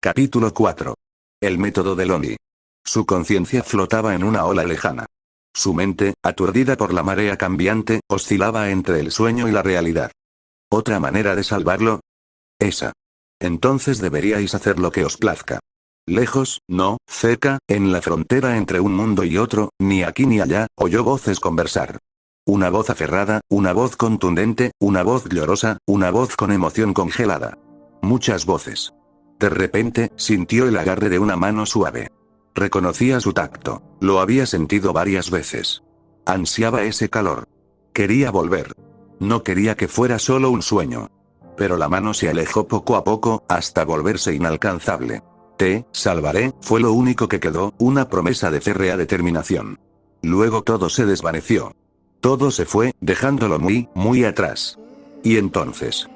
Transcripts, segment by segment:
Capítulo 4. El método de Oni. Su conciencia flotaba en una ola lejana. Su mente, aturdida por la marea cambiante, oscilaba entre el sueño y la realidad. ¿Otra manera de salvarlo? Esa. Entonces deberíais hacer lo que os plazca. Lejos, no, cerca, en la frontera entre un mundo y otro, ni aquí ni allá, oyó voces conversar. Una voz aferrada, una voz contundente, una voz llorosa, una voz con emoción congelada. Muchas voces. De repente, sintió el agarre de una mano suave. Reconocía su tacto. Lo había sentido varias veces. Ansiaba ese calor. Quería volver. No quería que fuera solo un sueño. Pero la mano se alejó poco a poco, hasta volverse inalcanzable. Te salvaré, fue lo único que quedó, una promesa de férrea determinación. Luego todo se desvaneció. Todo se fue, dejándolo muy, muy atrás. Y entonces.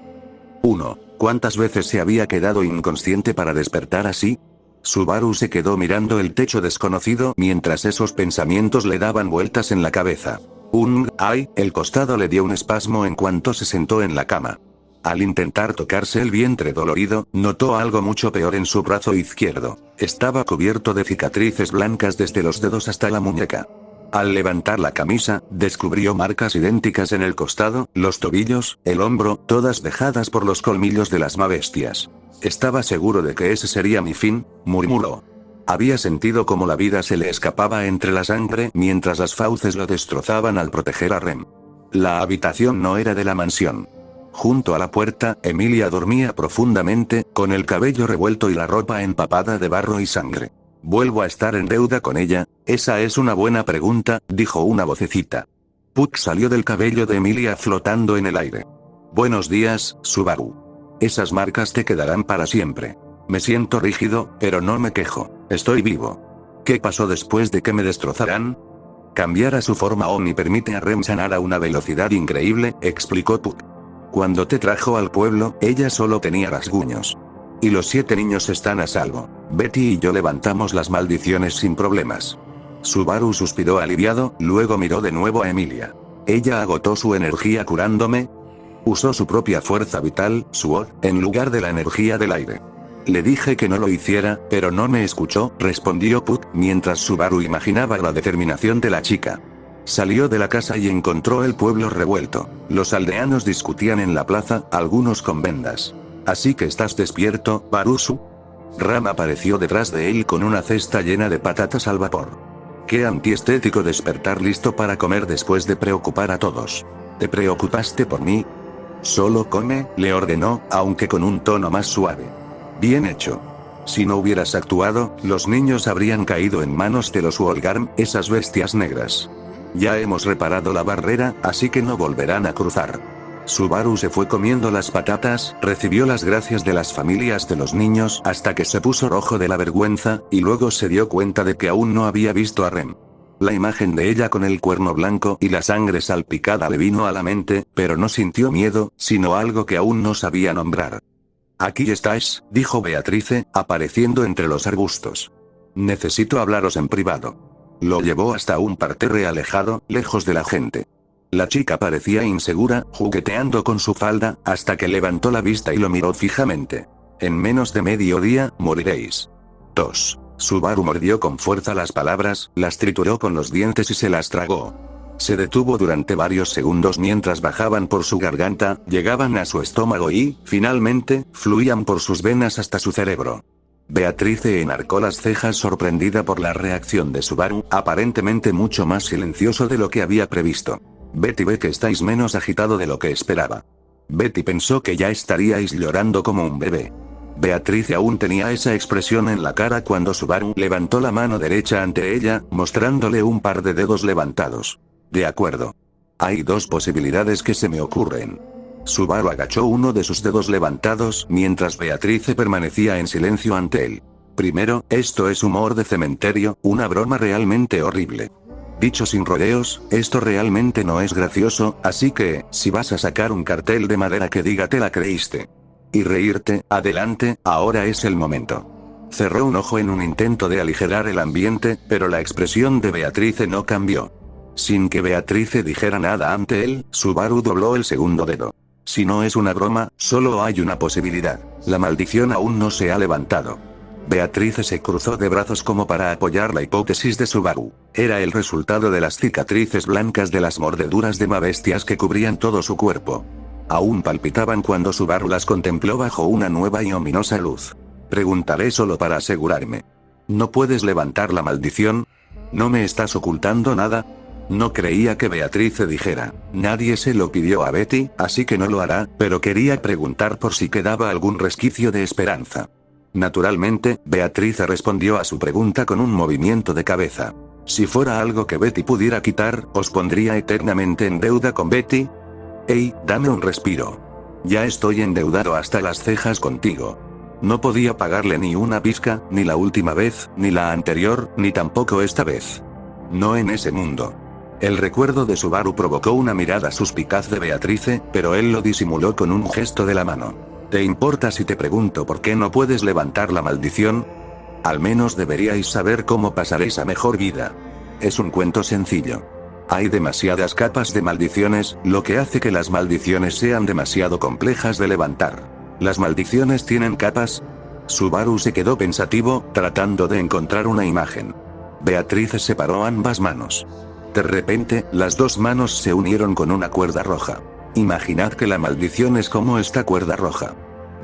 1. ¿Cuántas veces se había quedado inconsciente para despertar así? Subaru se quedó mirando el techo desconocido mientras esos pensamientos le daban vueltas en la cabeza. El costado le dio un espasmo en cuanto se sentó en la cama. Al intentar tocarse el vientre dolorido, notó algo mucho peor en su brazo izquierdo. Estaba cubierto de cicatrices blancas desde los dedos hasta la muñeca. Al levantar la camisa, descubrió marcas idénticas en el costado, los tobillos, el hombro, todas dejadas por los colmillos de las bestias. Estaba seguro de que ese sería mi fin, murmuró. Había sentido como la vida se le escapaba entre la sangre mientras las fauces lo destrozaban al proteger a Rem. La habitación no era de la mansión. Junto a la puerta, Emilia dormía profundamente, con el cabello revuelto y la ropa empapada de barro y sangre. ¿Vuelvo a estar en deuda con ella? Esa es una buena pregunta, dijo una vocecita. Puck salió del cabello de Emilia flotando en el aire. Buenos días, Subaru. Esas marcas te quedarán para siempre. Me siento rígido, pero no me quejo. Estoy vivo. ¿Qué pasó después de que me destrozaran? Cambiar a su forma Oni permite a Rem sanar a una velocidad increíble, explicó Puck. Cuando te trajo al pueblo, ella solo tenía rasguños. Y los 7 niños están a salvo. Betty y yo levantamos las maldiciones sin problemas. Subaru suspiró aliviado, luego miró de nuevo a Emilia. ¿Ella agotó su energía curándome? Usó su propia fuerza vital, su en lugar de la energía del aire. Le dije que no lo hiciera, pero no me escuchó, respondió Puck, mientras Subaru imaginaba la determinación de la chica. Salió de la casa y encontró el pueblo revuelto. Los aldeanos discutían en la plaza, algunos con vendas. ¿Así que estás despierto, Barusu? Ram apareció detrás de él con una cesta llena de patatas al vapor. Qué antiestético despertar listo para comer después de preocupar a todos. ¿Te preocupaste por mí? Solo come, le ordenó, aunque con un tono más suave. Bien hecho. Si no hubieras actuado, los niños habrían caído en manos de los Wolgarm, esas bestias negras. Ya hemos reparado la barrera, así que no volverán a cruzar. Subaru se fue comiendo las patatas, recibió las gracias de las familias de los niños hasta que se puso rojo de la vergüenza, y luego se dio cuenta de que aún no había visto a Rem. La imagen de ella con el cuerno blanco y la sangre salpicada le vino a la mente, pero no sintió miedo, sino algo que aún no sabía nombrar. Aquí estáis, dijo Beatrice, apareciendo entre los arbustos. Necesito hablaros en privado. Lo llevó hasta un parterre alejado, lejos de la gente. La chica parecía insegura, jugueteando con su falda, hasta que levantó la vista y lo miró fijamente. En menos de medio día, moriréis. Tos. Subaru mordió con fuerza las palabras, las trituró con los dientes y se las tragó. Se detuvo durante varios segundos mientras bajaban por su garganta, llegaban a su estómago y, finalmente, fluían por sus venas hasta su cerebro. Beatrice enarcó las cejas sorprendida por la reacción de Subaru, aparentemente mucho más silencioso de lo que había previsto. Betty ve que estáis menos agitado de lo que esperaba. Betty pensó que ya estaríais llorando como un bebé. Beatrice aún tenía esa expresión en la cara cuando Subaru levantó la mano derecha ante ella, mostrándole un par de dedos levantados. De acuerdo. Hay 2 posibilidades que se me ocurren. Subaru agachó uno de sus dedos levantados mientras Beatrice permanecía en silencio ante él. Primero, esto es humor de cementerio, una broma realmente horrible. Dicho sin rodeos, esto realmente no es gracioso, así que, si vas a sacar un cartel de madera que diga te la creíste. Y reírte, adelante, ahora es el momento. Cerró un ojo en un intento de aligerar el ambiente, pero la expresión de Beatrice no cambió. Sin que Beatrice dijera nada ante él, Subaru dobló el segundo dedo. Si no es una broma, solo hay una posibilidad. La maldición aún no se ha levantado. Beatrice se cruzó de brazos como para apoyar la hipótesis de Subaru. Era el resultado de las cicatrices blancas de las mordeduras de mabestias que cubrían todo su cuerpo. Aún palpitaban cuando Subaru las contempló bajo una nueva y ominosa luz. Preguntaré solo para asegurarme. ¿No puedes levantar la maldición? ¿No me estás ocultando nada? No creía que Beatrice dijera. Nadie se lo pidió a Betty, así que no lo hará, pero quería preguntar por si quedaba algún resquicio de esperanza. Naturalmente, Beatrice respondió a su pregunta con un movimiento de cabeza. Si fuera algo que Betty pudiera quitar, ¿os pondría eternamente en deuda con Betty? Hey, dame un respiro. Ya estoy endeudado hasta las cejas contigo. No podía pagarle ni una pizca, ni la última vez, ni la anterior, ni tampoco esta vez. No en ese mundo. El recuerdo de Subaru provocó una mirada suspicaz de Beatrice, pero él lo disimuló con un gesto de la mano. ¿Te importa si te pregunto por qué no puedes levantar la maldición? Al menos deberíais saber cómo pasaréis a mejor vida. Es un cuento sencillo. Hay demasiadas capas de maldiciones, lo que hace que las maldiciones sean demasiado complejas de levantar. ¿Las maldiciones tienen capas? Subaru se quedó pensativo, tratando de encontrar una imagen. Beatrice separó ambas manos. De repente, las dos manos se unieron con una cuerda roja. Imaginad que la maldición es como esta cuerda roja.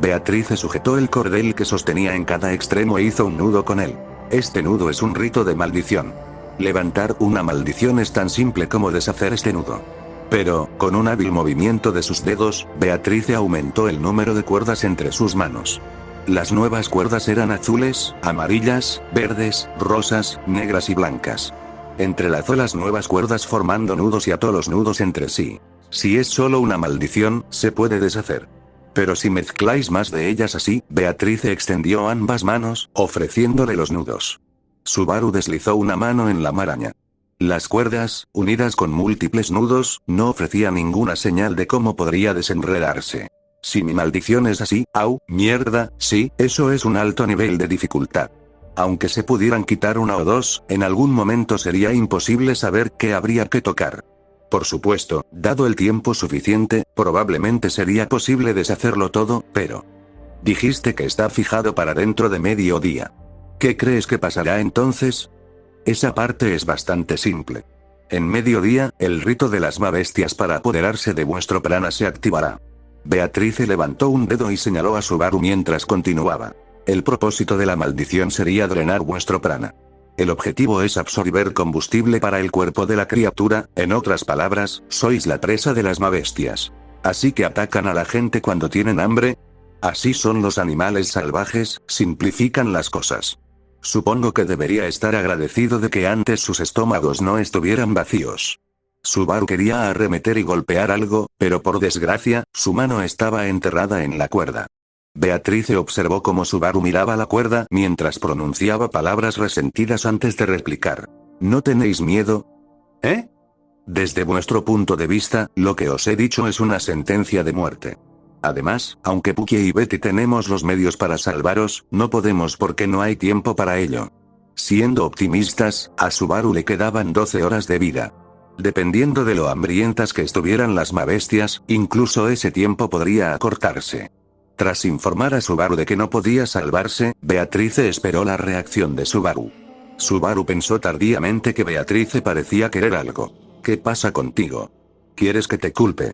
Beatrice sujetó el cordel que sostenía en cada extremo e hizo un nudo con él. Este nudo es un rito de maldición. Levantar una maldición es tan simple como deshacer este nudo. Pero, con un hábil movimiento de sus dedos, Beatrice aumentó el número de cuerdas entre sus manos. Las nuevas cuerdas eran azules, amarillas, verdes, rosas, negras y blancas. Entrelazó las nuevas cuerdas formando nudos y ató los nudos entre sí. Si es solo una maldición, se puede deshacer. Pero si mezcláis más de ellas así, Beatrice extendió ambas manos, ofreciéndole los nudos. Subaru deslizó una mano en la maraña. Las cuerdas, unidas con múltiples nudos, no ofrecían ninguna señal de cómo podría desenredarse. Si mi maldición es así, mierda, sí, eso es un alto nivel de dificultad. Aunque se pudieran quitar una o dos, en algún momento sería imposible saber qué habría que tocar. Por supuesto, dado el tiempo suficiente, probablemente sería posible deshacerlo todo, pero... Dijiste que está fijado para dentro de mediodía. ¿Qué crees que pasará entonces? Esa parte es bastante simple. En mediodía, el rito de las mabestias para apoderarse de vuestro prana se activará. Beatrice levantó un dedo y señaló a Subaru mientras continuaba. El propósito de la maldición sería drenar vuestro prana. El objetivo es absorber combustible para el cuerpo de la criatura, en otras palabras, sois la presa de las mabestias. Así que atacan a la gente cuando tienen hambre. Así son los animales salvajes, simplifican las cosas. Supongo que debería estar agradecido de que antes sus estómagos no estuvieran vacíos. Subaru quería arremeter y golpear algo, pero por desgracia, su mano estaba enterrada en la cuerda. Beatrice observó cómo Subaru miraba la cuerda mientras pronunciaba palabras resentidas antes de replicar. ¿No tenéis miedo? ¿Eh? Desde vuestro punto de vista, lo que os he dicho es una sentencia de muerte. Además, aunque Puki y Betty tenemos los medios para salvaros, no podemos porque no hay tiempo para ello. Siendo optimistas, a Subaru le quedaban 12 horas de vida. Dependiendo de lo hambrientas que estuvieran las mabestias, incluso ese tiempo podría acortarse. Tras informar a Subaru de que no podía salvarse, Beatrice esperó la reacción de Subaru. Subaru pensó tardíamente que Beatrice parecía querer algo. ¿Qué pasa contigo? ¿Quieres que te culpe?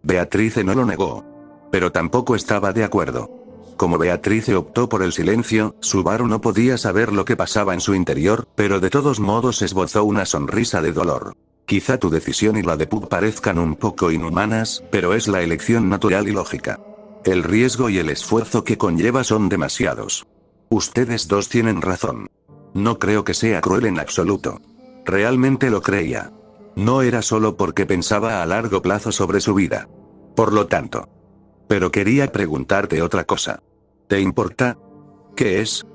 Beatrice no lo negó. Pero tampoco estaba de acuerdo. Como Beatrice optó por el silencio, Subaru no podía saber lo que pasaba en su interior, pero de todos modos esbozó una sonrisa de dolor. Quizá tu decisión y la de Puck parezcan un poco inhumanas, pero es la elección natural y lógica. El riesgo y el esfuerzo que conlleva son demasiados. Ustedes dos tienen razón. No creo que sea cruel en absoluto. Realmente lo creía. No era solo porque pensaba a largo plazo sobre su vida. Por lo tanto. Pero quería preguntarte otra cosa. ¿Te importa? ¿Qué es?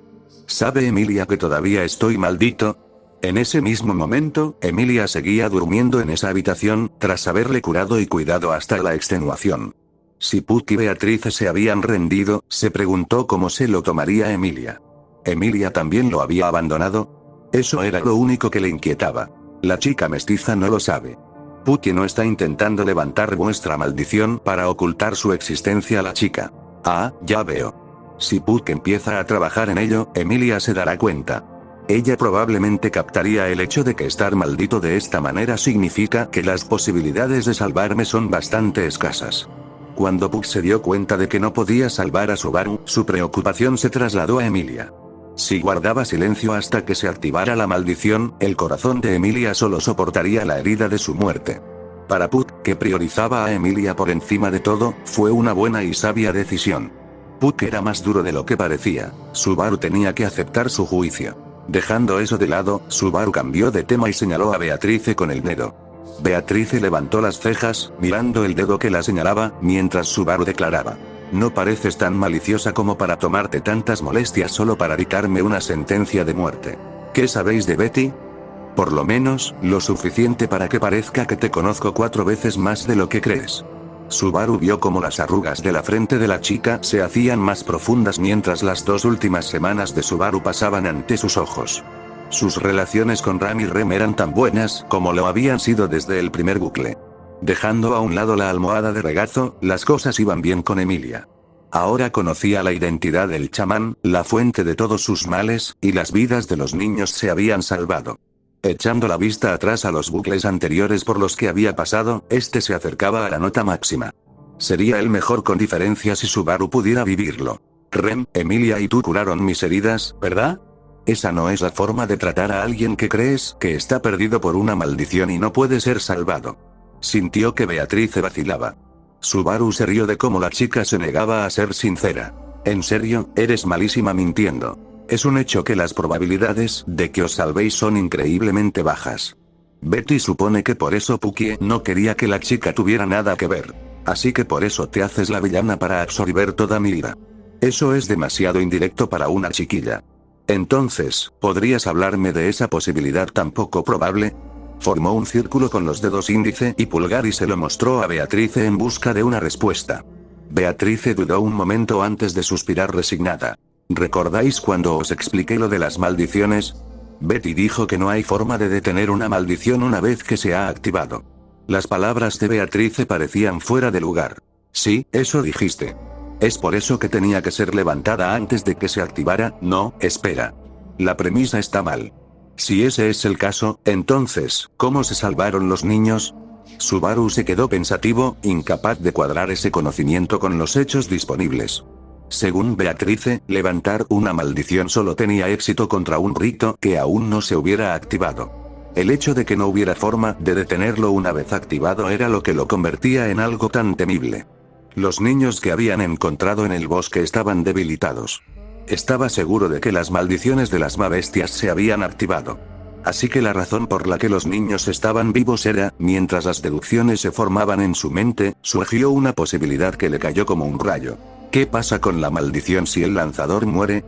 ¿Sabe Emilia que todavía estoy maldito? En ese mismo momento, Emilia seguía durmiendo en esa habitación, tras haberle curado y cuidado hasta la extenuación. Si Puck y Beatrice se habían rendido, se preguntó cómo se lo tomaría Emilia. ¿Emilia también lo había abandonado? Eso era lo único que le inquietaba. La chica mestiza no lo sabe. Puck no está intentando levantar vuestra maldición para ocultar su existencia a la chica. Ah, ya veo. Si Puck empieza a trabajar en ello, Emilia se dará cuenta. Ella probablemente captaría el hecho de que estar maldito de esta manera significa que las posibilidades de salvarme son bastante escasas. Cuando Puck se dio cuenta de que no podía salvar a Subaru, su preocupación se trasladó a Emilia. Si guardaba silencio hasta que se activara la maldición, el corazón de Emilia solo soportaría la herida de su muerte. Para Puck, que priorizaba a Emilia por encima de todo, fue una buena y sabia decisión. Puck era más duro de lo que parecía. Subaru tenía que aceptar su juicio. Dejando eso de lado, Subaru cambió de tema y señaló a Beatrice con el dedo. Beatrice levantó las cejas, mirando el dedo que la señalaba, mientras Subaru declaraba: no pareces tan maliciosa como para tomarte tantas molestias solo para dictarme una sentencia de muerte. ¿Qué sabéis de Betty? Por lo menos, lo suficiente para que parezca que te conozco 4 veces más de lo que crees. Subaru vio cómo las arrugas de la frente de la chica se hacían más profundas mientras las 2 últimas semanas de Subaru pasaban ante sus ojos. Sus relaciones con Ram y Rem eran tan buenas como lo habían sido desde el primer bucle. Dejando a un lado la almohada de regazo, las cosas iban bien con Emilia. Ahora conocía la identidad del chamán, la fuente de todos sus males, y las vidas de los niños se habían salvado. Echando la vista atrás a los bucles anteriores por los que había pasado, este se acercaba a la nota máxima. Sería el mejor con diferencia si Subaru pudiera vivirlo. Rem, Emilia y tú curaron mis heridas, ¿verdad? Esa no es la forma de tratar a alguien que crees que está perdido por una maldición y no puede ser salvado. Sintió que Beatrice vacilaba. Subaru se rió de cómo la chica se negaba a ser sincera. En serio, eres malísima mintiendo. Es un hecho que las probabilidades de que os salvéis son increíblemente bajas. Betty supone que por eso Pucky no quería que la chica tuviera nada que ver. Así que por eso te haces la villana para absorber toda mi ira. Eso es demasiado indirecto para una chiquilla. Entonces, ¿podrías hablarme de esa posibilidad tan poco probable? Formó un círculo con los dedos índice y pulgar y se lo mostró a Beatrice en busca de una respuesta. Beatrice dudó un momento antes de suspirar resignada. ¿Recordáis cuando os expliqué lo de las maldiciones? Betty dijo que no hay forma de detener una maldición una vez que se ha activado. Las palabras de Beatrice parecían fuera de lugar. Sí, eso dijiste. Es por eso que tenía que ser levantada antes de que se activara. No, espera. La premisa está mal. Si ese es el caso, entonces, ¿cómo se salvaron los niños? Subaru se quedó pensativo, incapaz de cuadrar ese conocimiento con los hechos disponibles. Según Beatrice, levantar una maldición solo tenía éxito contra un rito que aún no se hubiera activado. El hecho de que no hubiera forma de detenerlo una vez activado era lo que lo convertía en algo tan temible. Los niños que habían encontrado en el bosque estaban debilitados. Estaba seguro de que las maldiciones de las mabestias se habían activado. Así que la razón por la que los niños estaban vivos era, mientras las deducciones se formaban en su mente, surgió una posibilidad que le cayó como un rayo. ¿Qué pasa con la maldición si el lanzador muere?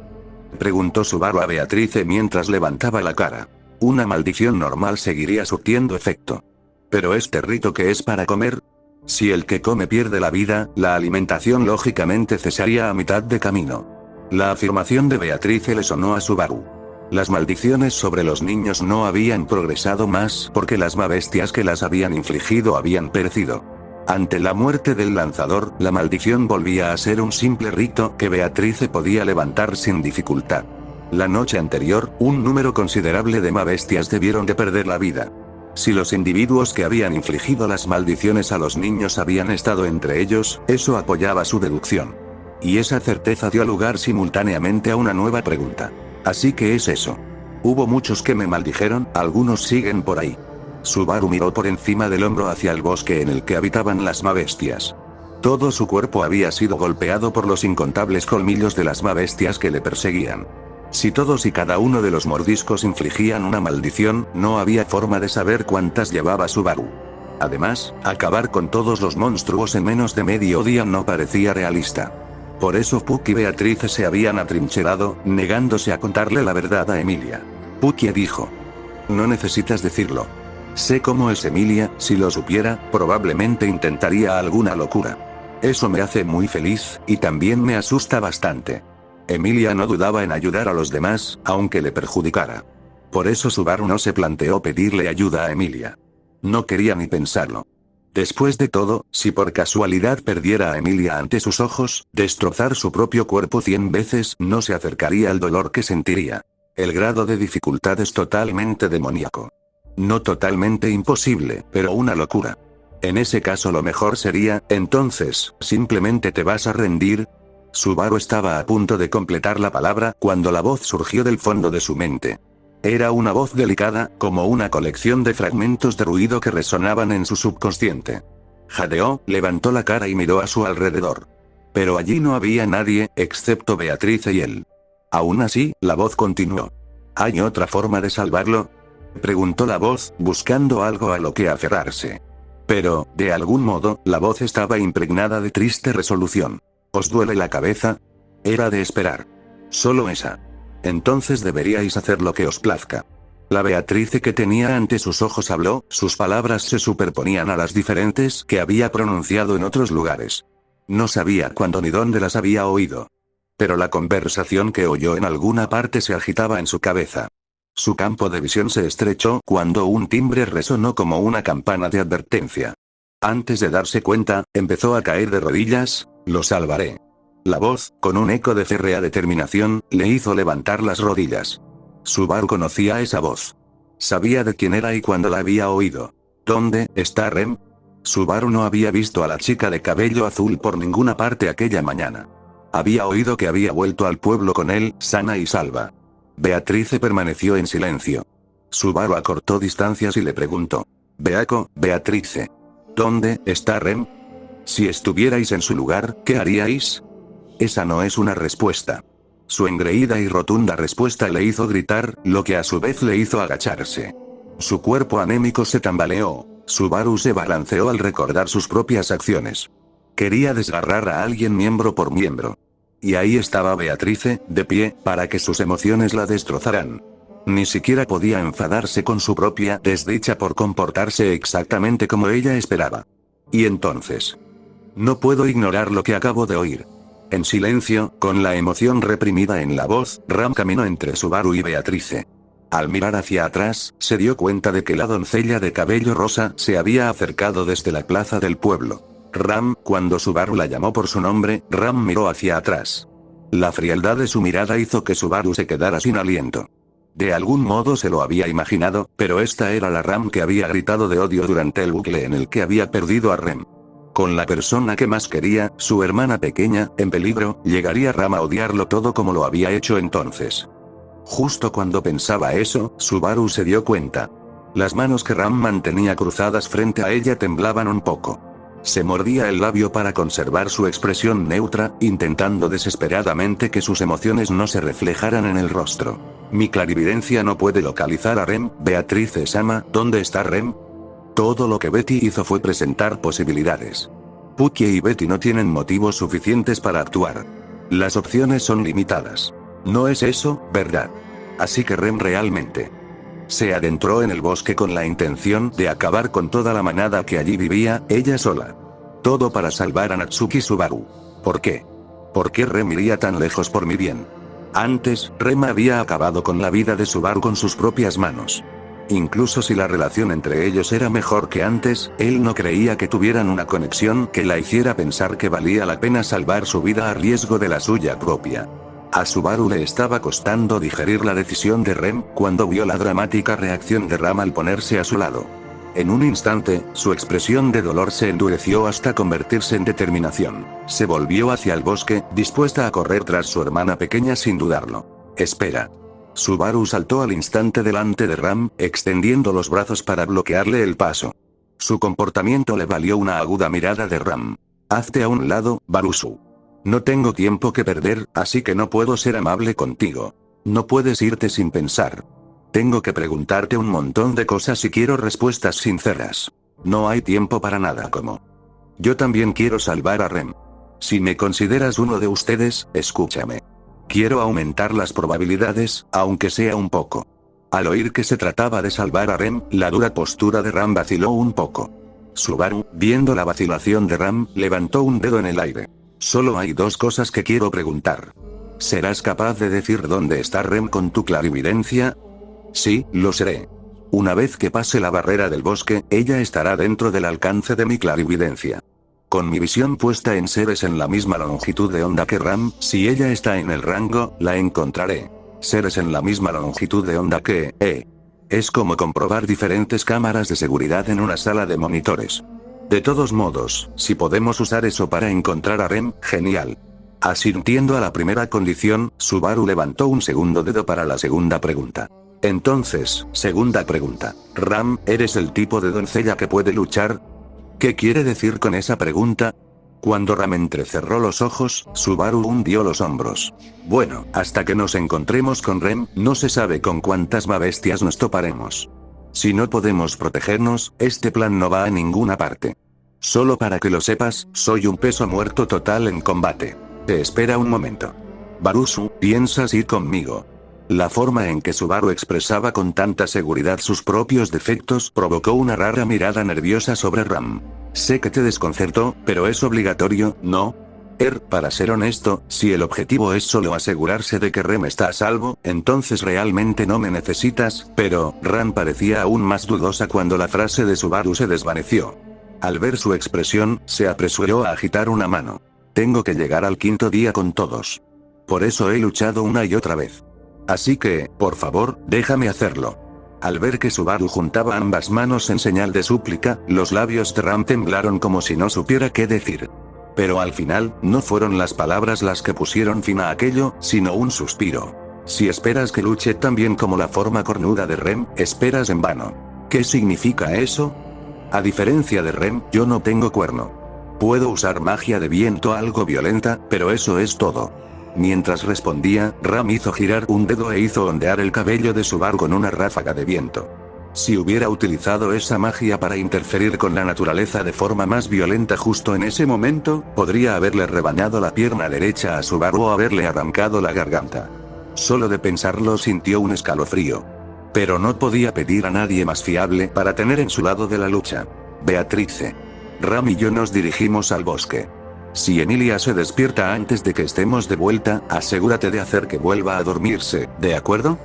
Preguntó Subaru a Beatrice mientras levantaba la cara. Una maldición normal seguiría surtiendo efecto. ¿Pero este rito que es para comer? Si el que come pierde la vida, la alimentación lógicamente cesaría a mitad de camino. La afirmación de Beatrice le sonó a Subaru. Las maldiciones sobre los niños no habían progresado más porque las mabestias que las habían infligido habían perecido. Ante la muerte del lanzador, la maldición volvía a ser un simple rito que Beatrice podía levantar sin dificultad. La noche anterior, un número considerable de mabestias debieron de perder la vida. Si los individuos que habían infligido las maldiciones a los niños habían estado entre ellos, eso apoyaba su deducción. Y esa certeza dio lugar simultáneamente a una nueva pregunta. Así que es eso. Hubo muchos que me maldijeron, algunos siguen por ahí. Subaru miró por encima del hombro hacia el bosque en el que habitaban las mabestias. Todo su cuerpo había sido golpeado por los incontables colmillos de las mabestias que le perseguían. Si todos y cada uno de los mordiscos infligían una maldición, no había forma de saber cuántas llevaba Subaru. Además, acabar con todos los monstruos en menos de medio día no parecía realista. Por eso Puck y Beatrice se habían atrincherado, negándose a contarle la verdad a Emilia. Puck dijo: no necesitas decirlo. Sé cómo es Emilia, si lo supiera, probablemente intentaría alguna locura. Eso me hace muy feliz, y también me asusta bastante. Emilia no dudaba en ayudar a los demás, aunque le perjudicara. Por eso Subaru no se planteó pedirle ayuda a Emilia. No quería ni pensarlo. Después de todo, si por casualidad perdiera a Emilia ante sus ojos, destrozar su propio cuerpo 100 veces no se acercaría al dolor que sentiría. El grado de dificultad es totalmente demoníaco. No totalmente imposible, pero una locura. En ese caso lo mejor sería, entonces, ¿simplemente te vas a rendir? Subaru estaba a punto de completar la palabra cuando la voz surgió del fondo de su mente. Era una voz delicada, como una colección de fragmentos de ruido que resonaban en su subconsciente. Jadeó, levantó la cara y miró a su alrededor. Pero allí no había nadie, excepto Beatrice y él. Aún así, la voz continuó. ¿Hay otra forma de salvarlo?, preguntó la voz, buscando algo a lo que aferrarse. Pero, de algún modo, la voz estaba impregnada de triste resolución. ¿Os duele la cabeza? Era de esperar. Solo esa. Entonces deberíais hacer lo que os plazca. La Beatrice que tenía ante sus ojos habló, sus palabras se superponían a las diferentes que había pronunciado en otros lugares. No sabía cuándo ni dónde las había oído. Pero la conversación que oyó en alguna parte se agitaba en su cabeza. Su campo de visión se estrechó cuando un timbre resonó como una campana de advertencia. Antes de darse cuenta, empezó a caer de rodillas. Lo salvaré. La voz, con un eco de férrea determinación, le hizo levantar las rodillas. Subaru conocía esa voz. Sabía de quién era y cuándo la había oído. ¿Dónde está Rem? Subaru no había visto a la chica de cabello azul por ninguna parte aquella mañana. Había oído que había vuelto al pueblo con él, sana y salva. Beatrice permaneció en silencio. Subaru acortó distancias y le preguntó. Beatrice. ¿Dónde está Rem? Si estuvierais en su lugar, ¿qué haríais? Esa no es una respuesta. Su engreída y rotunda respuesta le hizo gritar, lo que a su vez le hizo agacharse. Su cuerpo anémico se tambaleó. Subaru se balanceó al recordar sus propias acciones. Quería desgarrar a alguien miembro por miembro. Y ahí estaba Beatrice, de pie, para que sus emociones la destrozaran. Ni siquiera podía enfadarse con su propia desdicha por comportarse exactamente como ella esperaba. Y entonces. No puedo ignorar lo que acabo de oír. En silencio, con la emoción reprimida en la voz, Ram caminó entre Subaru y Beatrice. Al mirar hacia atrás, se dio cuenta de que la doncella de cabello rosa se había acercado desde la plaza del pueblo. Ram, cuando Subaru la llamó por su nombre, Ram miró hacia atrás. La frialdad de su mirada hizo que Subaru se quedara sin aliento. De algún modo se lo había imaginado, pero esta era la Ram que había gritado de odio durante el bucle en el que había perdido a Rem. Con la persona que más quería, su hermana pequeña, en peligro, llegaría Ram a odiarlo todo como lo había hecho entonces. Justo cuando pensaba eso, Subaru se dio cuenta. Las manos que Ram mantenía cruzadas frente a ella temblaban un poco. Se mordía el labio para conservar su expresión neutra, intentando desesperadamente que sus emociones no se reflejaran en el rostro. Mi clarividencia no puede localizar a Rem. Beatrice-sama, ¿dónde está Rem? Todo lo que Betty hizo fue presentar posibilidades. Pukie y Betty no tienen motivos suficientes para actuar. Las opciones son limitadas. No es eso, ¿verdad? Así que Rem realmente se adentró en el bosque con la intención de acabar con toda la manada que allí vivía, ella sola. Todo para salvar a Natsuki Subaru. ¿Por qué? ¿Por qué Rem iría tan lejos por mi bien? Antes, Rem había acabado con la vida de Subaru con sus propias manos. Incluso si la relación entre ellos era mejor que antes, él no creía que tuvieran una conexión que la hiciera pensar que valía la pena salvar su vida a riesgo de la suya propia. A Subaru le estaba costando digerir la decisión de Rem, cuando vio la dramática reacción de Ram al ponerse a su lado. En un instante, su expresión de dolor se endureció hasta convertirse en determinación. Se volvió hacia el bosque, dispuesta a correr tras su hermana pequeña sin dudarlo. Espera. Subaru saltó al instante delante de Ram, extendiendo los brazos para bloquearle el paso. Su comportamiento le valió una aguda mirada de Ram. Hazte a un lado, Barusu. No tengo tiempo que perder, así que no puedo ser amable contigo. No puedes irte sin pensar. Tengo que preguntarte un montón de cosas y quiero respuestas sinceras. No hay tiempo para nada como. Yo también quiero salvar a Rem. Si me consideras uno de ustedes, escúchame. Quiero aumentar las probabilidades, aunque sea un poco. Al oír que se trataba de salvar a Rem, la dura postura de Ram vaciló un poco. Subaru, viendo la vacilación de Ram, levantó un dedo en el aire. Solo hay dos cosas que quiero preguntar. ¿Serás capaz de decir dónde está Rem con tu clarividencia? Sí, lo seré. Una vez que pase la barrera del bosque, ella estará dentro del alcance de mi clarividencia. Con mi visión puesta en seres en la misma longitud de onda que Ram, si ella está en el rango, la encontraré. Seres en la misma longitud de onda que, Es como comprobar diferentes cámaras de seguridad en una sala de monitores. De todos modos, si podemos usar eso para encontrar a Rem, genial. Asintiendo a la primera condición, Subaru levantó un segundo dedo para la segunda pregunta. Entonces, segunda pregunta. Ram, ¿eres el tipo de doncella que puede luchar? ¿Qué quiere decir con esa pregunta? Cuando Ram entrecerró los ojos, Subaru hundió los hombros. Bueno, hasta que nos encontremos con Rem, no se sabe con cuántas mabestias nos toparemos. Si no podemos protegernos, este plan no va a ninguna parte. Solo para que lo sepas, soy un peso muerto total en combate. Te espera un momento. Barusu, ¿piensas ir conmigo? La forma en que Subaru expresaba con tanta seguridad sus propios defectos provocó una rara mirada nerviosa sobre Ram. Sé que te desconcertó, pero es obligatorio, ¿no? Para ser honesto, si el objetivo es solo asegurarse de que Rem está a salvo, entonces realmente no me necesitas, pero, Ram parecía aún más dudosa cuando la frase de Subaru se desvaneció. Al ver su expresión, se apresuró a agitar una mano. Tengo que llegar al 5.º día con todos. Por eso he luchado una y otra vez. Así que, por favor, déjame hacerlo. Al ver que Subaru juntaba ambas manos en señal de súplica, los labios de Ram temblaron como si no supiera qué decir. Pero al final, no fueron las palabras las que pusieron fin a aquello, sino un suspiro. Si esperas que luche tan bien como la forma cornuda de Rem, esperas en vano. ¿Qué significa eso? A diferencia de Rem, yo no tengo cuerno. Puedo usar magia de viento algo violenta, pero eso es todo. Mientras respondía, Ram hizo girar un dedo e hizo ondear el cabello de Subaru con una ráfaga de viento. Si hubiera utilizado esa magia para interferir con la naturaleza de forma más violenta justo en ese momento, podría haberle rebañado la pierna derecha a Subaru o haberle arrancado la garganta. Solo de pensarlo sintió un escalofrío. Pero no podía pedir a nadie más fiable para tener en su lado de la lucha. Beatrice. Ram y yo nos dirigimos al bosque. Si Emilia se despierta antes de que estemos de vuelta, asegúrate de hacer que vuelva a dormirse, ¿de acuerdo?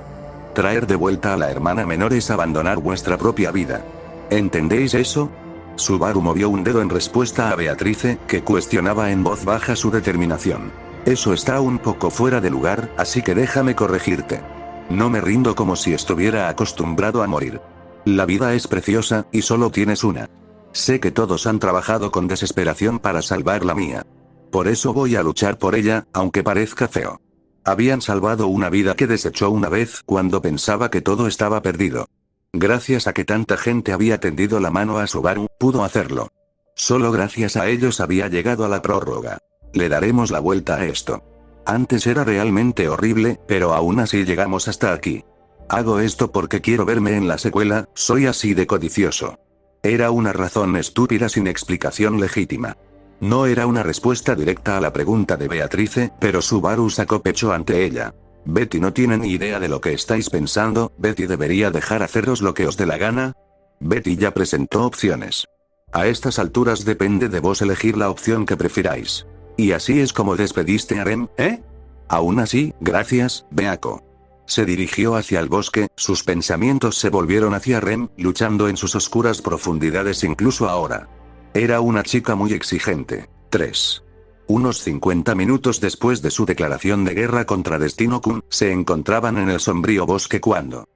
Traer de vuelta a la hermana menor es abandonar vuestra propia vida. ¿Entendéis eso? Subaru movió un dedo en respuesta a Beatrice, que cuestionaba en voz baja su determinación. Eso está un poco fuera de lugar, así que déjame corregirte. No me rindo como si estuviera acostumbrado a morir. La vida es preciosa, y solo tienes una. Sé que todos han trabajado con desesperación para salvar la mía. Por eso voy a luchar por ella, aunque parezca feo. Habían salvado una vida que desechó una vez cuando pensaba que todo estaba perdido. Gracias a que tanta gente había tendido la mano a Subaru, pudo hacerlo. Solo gracias a ellos había llegado a la prórroga. Le daremos la vuelta a esto. Antes era realmente horrible, pero aún así llegamos hasta aquí. Hago esto porque quiero verme en la secuela, soy así de codicioso. Era una razón estúpida sin explicación legítima. No era una respuesta directa a la pregunta de Beatrice, pero Subaru sacó pecho ante ella. Betty no tiene ni idea de lo que estáis pensando, Betty debería dejar haceros lo que os dé la gana. Betty ya presentó opciones. A estas alturas depende de vos elegir la opción que prefiráis. Y así es como despediste a Rem, ¿eh? Aún así, gracias, Beako. Se dirigió hacia el bosque, sus pensamientos se volvieron hacia Rem, luchando en sus oscuras profundidades incluso ahora. Era una chica muy exigente. 3. Unos 50 minutos después de su declaración de guerra contra Destino-kun, se encontraban en el sombrío bosque cuando...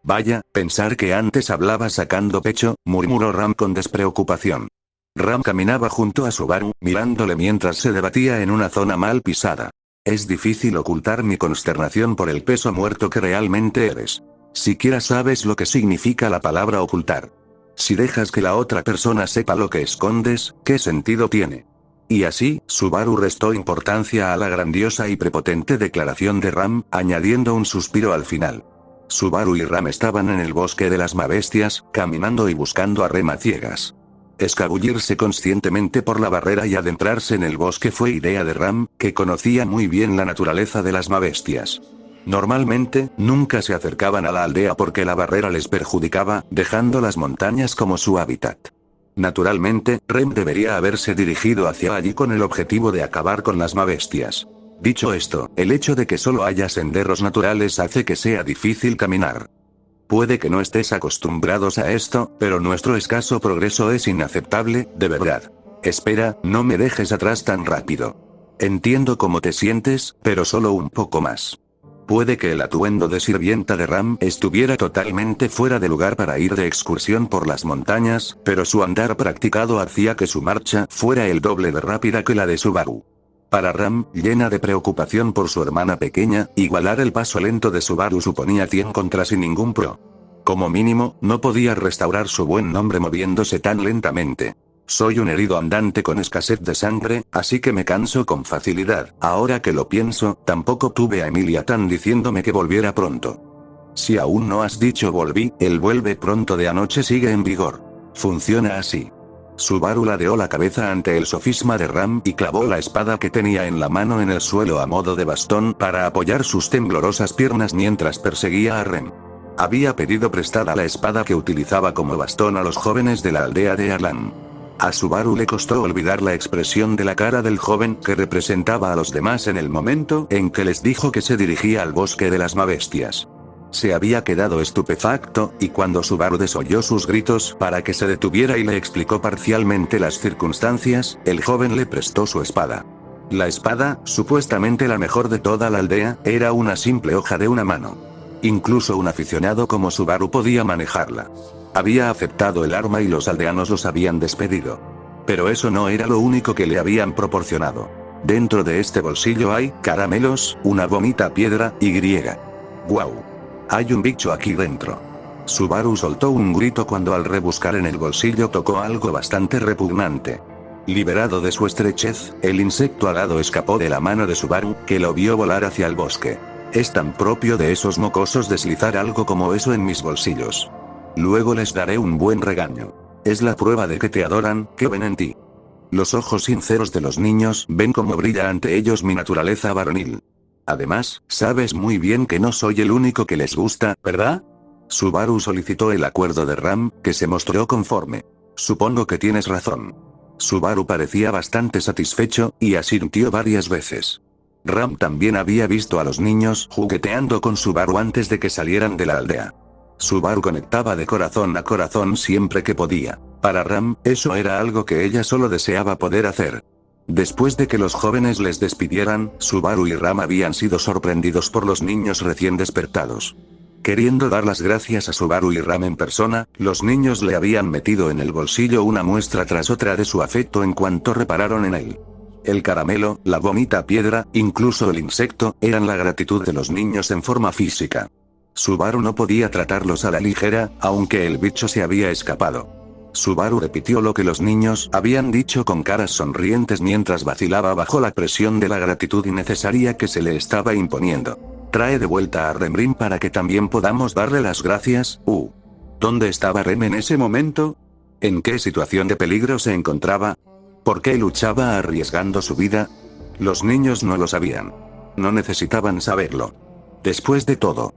Vaya, pensar que antes hablaba sacando pecho, murmuró Ram con despreocupación. Ram caminaba junto a Subaru, mirándole mientras se debatía en una zona mal pisada. Es difícil ocultar mi consternación por el peso muerto que realmente eres. Siquiera sabes lo que significa la palabra ocultar. Si dejas que la otra persona sepa lo que escondes, ¿qué sentido tiene? Y así, Subaru restó importancia a la grandiosa y prepotente declaración de Ram, añadiendo un suspiro al final. Subaru y Ram estaban en el bosque de las mabestias, caminando y buscando a Rem a ciegas. Escabullirse conscientemente por la barrera y adentrarse en el bosque fue idea de Ram, que conocía muy bien la naturaleza de las mabestias. Normalmente, nunca se acercaban a la aldea porque la barrera les perjudicaba, dejando las montañas como su hábitat. Naturalmente, Rem debería haberse dirigido hacia allí con el objetivo de acabar con las mabestias. Dicho esto, el hecho de que solo haya senderos naturales hace que sea difícil caminar. Puede que no estés acostumbrados a esto, pero nuestro escaso progreso es inaceptable, de verdad. Espera, no me dejes atrás tan rápido. Entiendo cómo te sientes, pero solo un poco más. Puede que el atuendo de sirvienta de Ram estuviera totalmente fuera de lugar para ir de excursión por las montañas, pero su andar practicado hacía que su marcha fuera el doble de rápida que la de Subaru. Para Ram, llena de preocupación por su hermana pequeña, igualar el paso lento de Subaru suponía 100 contra sin ningún pro. Como mínimo, no podía restaurar su buen nombre moviéndose tan lentamente. Soy un herido andante con escasez de sangre, así que me canso con facilidad. Ahora que lo pienso, tampoco tuve a Emilia Tan diciéndome que volviera pronto. Si aún no has dicho volví, el vuelve pronto de anoche sigue en vigor. Funciona así. Subaru ladeó la cabeza ante el sofisma de Ram y clavó la espada que tenía en la mano en el suelo a modo de bastón para apoyar sus temblorosas piernas mientras perseguía a Rem. Había pedido prestada la espada que utilizaba como bastón a los jóvenes de la aldea de Arlan. A Subaru le costó olvidar la expresión de la cara del joven que representaba a los demás en el momento en que les dijo que se dirigía al bosque de las Mabestias. Se había quedado estupefacto, y cuando Subaru desoyó sus gritos para que se detuviera y le explicó parcialmente las circunstancias, el joven le prestó su espada. La espada, supuestamente la mejor de toda la aldea, era una simple hoja de una mano. Incluso un aficionado como Subaru podía manejarla. Había aceptado el arma y los aldeanos los habían despedido. Pero eso no era lo único que le habían proporcionado. Dentro de este bolsillo hay caramelos, una bonita piedra, y griega. ¡Guau! Hay un bicho aquí dentro. Subaru soltó un grito cuando al rebuscar en el bolsillo tocó algo bastante repugnante. Liberado de su estrechez, el insecto alado escapó de la mano de Subaru, que lo vio volar hacia el bosque. Es tan propio de esos mocosos deslizar algo como eso en mis bolsillos. Luego les daré un buen regaño. Es la prueba de que te adoran, que ven en ti. Los ojos sinceros de los niños ven cómo brilla ante ellos mi naturaleza varonil. Además, sabes muy bien que no soy el único que les gusta, ¿verdad? Subaru solicitó el acuerdo de Ram, que se mostró conforme. Supongo que tienes razón. Subaru parecía bastante satisfecho, y asintió varias veces. Ram también había visto a los niños jugueteando con Subaru antes de que salieran de la aldea. Subaru conectaba de corazón a corazón siempre que podía. Para Ram, eso era algo que ella solo deseaba poder hacer. Después de que los jóvenes les despidieran, Subaru y Ram habían sido sorprendidos por los niños recién despertados. Queriendo dar las gracias a Subaru y Ram en persona, los niños le habían metido en el bolsillo una muestra tras otra de su afecto en cuanto repararon en él. El caramelo, la bonita piedra, incluso el insecto, eran la gratitud de los niños en forma física. Subaru no podía tratarlos a la ligera, aunque el bicho se había escapado. Subaru repitió lo que los niños habían dicho con caras sonrientes mientras vacilaba bajo la presión de la gratitud innecesaria que se le estaba imponiendo. Trae de vuelta a Remrin para que también podamos darle las gracias. ¿Dónde estaba Rem en ese momento? ¿En qué situación de peligro se encontraba? ¿Por qué luchaba arriesgando su vida? Los niños no lo sabían. No necesitaban saberlo. Después de todo.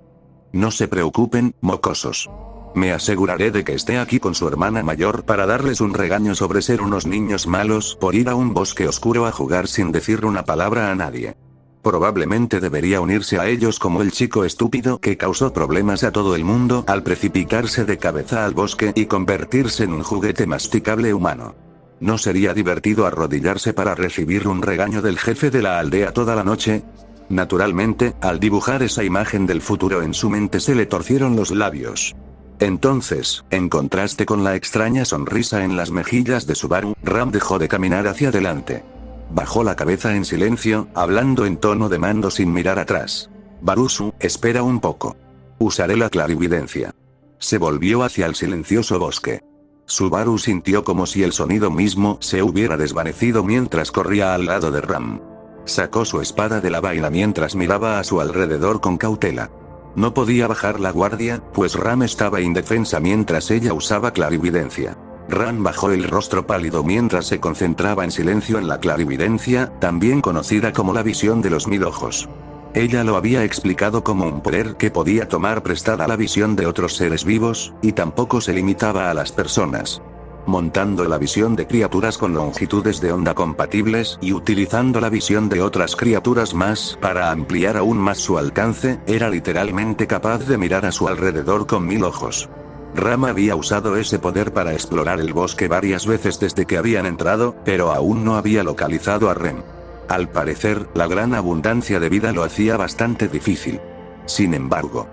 No se preocupen, mocosos. Me aseguraré de que esté aquí con su hermana mayor para darles un regaño sobre ser unos niños malos por ir a un bosque oscuro a jugar sin decir una palabra a nadie. Probablemente debería unirse a ellos como el chico estúpido que causó problemas a todo el mundo al precipitarse de cabeza al bosque y convertirse en un juguete masticable humano. ¿No sería divertido arrodillarse para recibir un regaño del jefe de la aldea toda la noche? Naturalmente, al dibujar esa imagen del futuro en su mente se le torcieron los labios. Entonces, en contraste con la extraña sonrisa en las mejillas de Subaru, Ram dejó de caminar hacia adelante. Bajó la cabeza en silencio, hablando en tono de mando sin mirar atrás. Barusu, espera un poco. Usaré la clarividencia. Se volvió hacia el silencioso bosque. Subaru sintió como si el sonido mismo se hubiera desvanecido mientras corría al lado de Ram. Sacó su espada de la vaina mientras miraba a su alrededor con cautela. No podía bajar la guardia, pues Ram estaba indefensa mientras ella usaba clarividencia. Ram bajó el rostro pálido mientras se concentraba en silencio en la clarividencia, también conocida como la visión de los 1000 ojos. Ella lo había explicado como un poder que podía tomar prestada la visión de otros seres vivos, y tampoco se limitaba a las personas. montando la visión de criaturas con longitudes de onda compatibles y utilizando la visión de otras criaturas más para ampliar aún más su alcance, era literalmente capaz de mirar a su alrededor con 1000 ojos. Ram había usado ese poder para explorar el bosque varias veces desde que habían entrado, pero aún no había localizado a Rem. Al parecer, la gran abundancia de vida lo hacía bastante difícil. Sin embargo,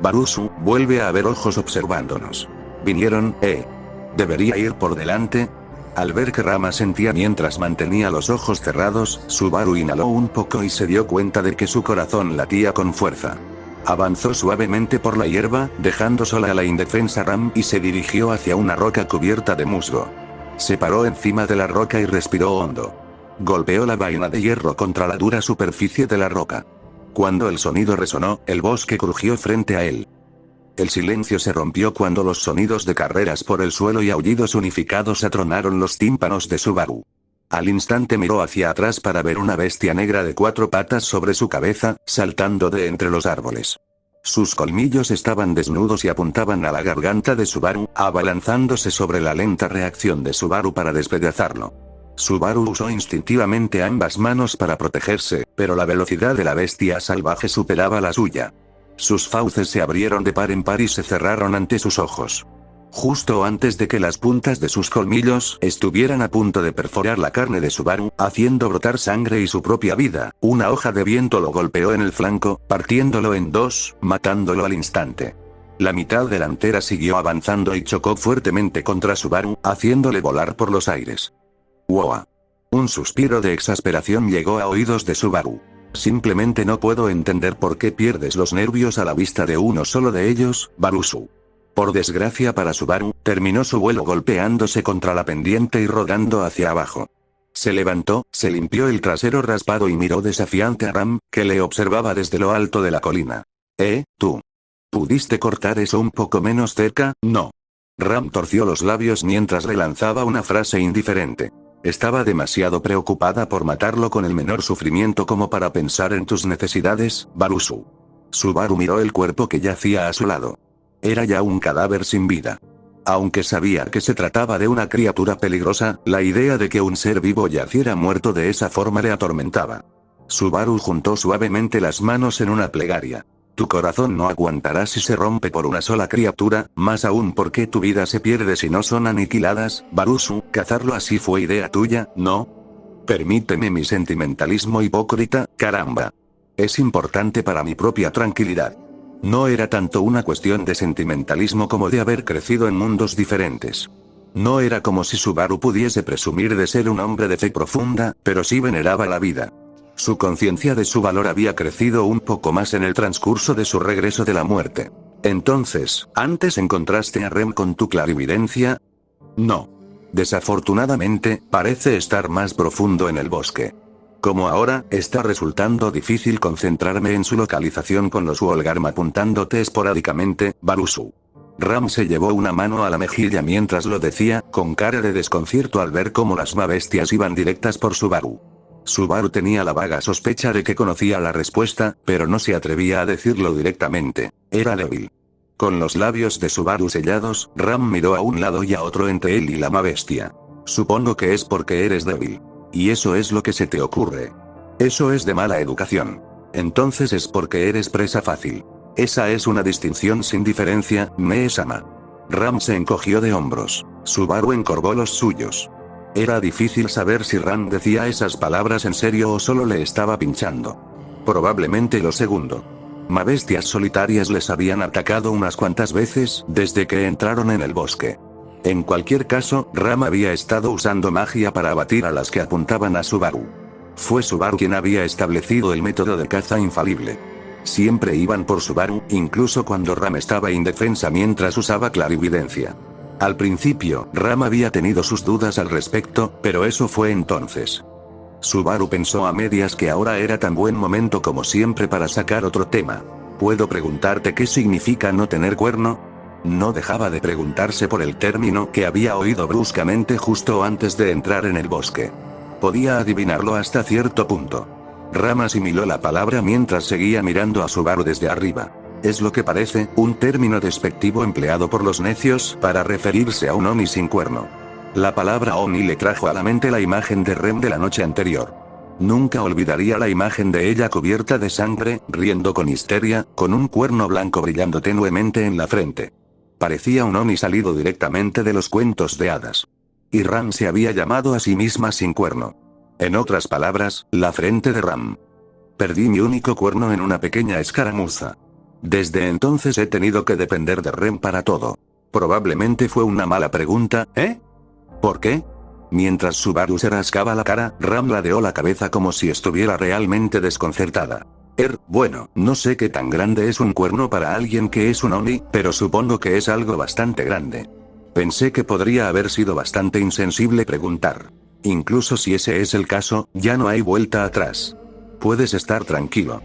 Barusu vuelve a haber ojos observándonos. Vinieron, ¿Debería ir por delante? Al ver que Rama sentía mientras mantenía los ojos cerrados, Subaru inhaló un poco y se dio cuenta de que su corazón latía con fuerza. Avanzó suavemente por la hierba, dejando sola a la indefensa Ram y se dirigió hacia una roca cubierta de musgo. Se paró encima de la roca y respiró hondo. Golpeó la vaina de hierro contra la dura superficie de la roca. Cuando el sonido resonó, el bosque crujió frente a él. El silencio se rompió cuando los sonidos de carreras por el suelo y aullidos unificados atronaron los tímpanos de Subaru. Al instante miró hacia atrás para ver una bestia negra de 4 patas sobre su cabeza, saltando de entre los árboles. Sus colmillos estaban desnudos y apuntaban a la garganta de Subaru, abalanzándose sobre la lenta reacción de Subaru para despedazarlo. Subaru usó instintivamente ambas manos para protegerse, pero la velocidad de la bestia salvaje superaba la suya. Sus fauces se abrieron de par en par y se cerraron ante sus ojos. Justo antes de que las puntas de sus colmillos estuvieran a punto de perforar la carne de Subaru, haciendo brotar sangre y su propia vida, una hoja de viento lo golpeó en el flanco, partiéndolo en dos, matándolo al instante. La mitad delantera siguió avanzando y chocó fuertemente contra Subaru, haciéndole volar por los aires. ¡Wow! Un suspiro de exasperación llegó a oídos de Subaru. Simplemente no puedo entender por qué pierdes los nervios a la vista de uno solo de ellos, Barusu. Por desgracia para Subaru, terminó su vuelo golpeándose contra la pendiente y rodando hacia abajo. Se levantó, se limpió el trasero raspado y miró desafiante a Ram, que le observaba desde lo alto de la colina. ¿Tú? ¿Pudiste cortar eso un poco menos cerca? No. Ram torció los labios mientras le lanzaba una frase indiferente. Estaba demasiado preocupada por matarlo con el menor sufrimiento como para pensar en tus necesidades, Barusu. Subaru miró el cuerpo que yacía a su lado. Era ya un cadáver sin vida. Aunque sabía que se trataba de una criatura peligrosa, la idea de que un ser vivo yaciera muerto de esa forma le atormentaba. Subaru juntó suavemente las manos en una plegaria. Tu corazón no aguantará si se rompe por una sola criatura, más aún porque tu vida se pierde si no son aniquiladas, Barusu. Cazarlo así fue idea tuya, ¿no? Permíteme mi sentimentalismo hipócrita, caramba. Es importante para mi propia tranquilidad. No era tanto una cuestión de sentimentalismo como de haber crecido en mundos diferentes. No era como si Subaru pudiese presumir de ser un hombre de fe profunda, pero sí veneraba la vida. Su conciencia de su valor había crecido un poco más en el transcurso de su regreso de la muerte. Entonces, ¿antes encontraste a Rem con tu clarividencia? No. Desafortunadamente, parece estar más profundo en el bosque. Como ahora, está resultando difícil concentrarme en su localización con los Wolgarm apuntándote esporádicamente, Barusu. Ram se llevó una mano a la mejilla mientras lo decía, con cara de desconcierto al ver cómo las bestias iban directas por Subaru. Subaru tenía la vaga sospecha de que conocía la respuesta, pero no se atrevía a decirlo directamente. Era débil. Con los labios de Subaru sellados, Ram miró a un lado y a otro entre él y la bestia. Supongo que es porque eres débil. Y eso es lo que se te ocurre. Eso es de mala educación. Entonces es porque eres presa fácil. Esa es una distinción sin diferencia, Mee-sama. Ram se encogió de hombros. Subaru encorvó los suyos. Era difícil saber si Ram decía esas palabras en serio o solo le estaba pinchando. Probablemente lo segundo. Bestias solitarias les habían atacado unas cuantas veces desde que entraron en el bosque. En cualquier caso, Ram había estado usando magia para abatir a las que apuntaban a Subaru. Fue Subaru quien había establecido el método de caza infalible. Siempre iban por Subaru, incluso cuando Ram estaba indefensa mientras usaba clarividencia. Al principio, Ram había tenido sus dudas al respecto, pero eso fue entonces. Subaru pensó a medias que ahora era tan buen momento como siempre para sacar otro tema. ¿Puedo preguntarte qué significa no tener cuerno? No dejaba de preguntarse por el término que había oído bruscamente justo antes de entrar en el bosque. Podía adivinarlo hasta cierto punto. Ram asimiló la palabra mientras seguía mirando a Subaru desde arriba. Es lo que parece, un término despectivo empleado por los necios para referirse a un Oni sin cuerno. La palabra Oni le trajo a la mente la imagen de Rem de la noche anterior. Nunca olvidaría la imagen de ella cubierta de sangre, riendo con histeria, con un cuerno blanco brillando tenuemente en la frente. Parecía un Oni salido directamente de los cuentos de hadas. Y Ram se había llamado a sí misma sin cuerno. En otras palabras, la frente de Ram. Perdí mi único cuerno en una pequeña escaramuza. Desde entonces he tenido que depender de Rem para todo. Probablemente fue una mala pregunta, ¿eh? ¿Por qué? Mientras Subaru se rascaba la cara, Ram ladeó la cabeza como si estuviera realmente desconcertada. Bueno, no sé qué tan grande es un cuerno para alguien que es un Oni, pero supongo que es algo bastante grande. Pensé que podría haber sido bastante insensible preguntar. Incluso si ese es el caso, ya no hay vuelta atrás. Puedes estar tranquilo.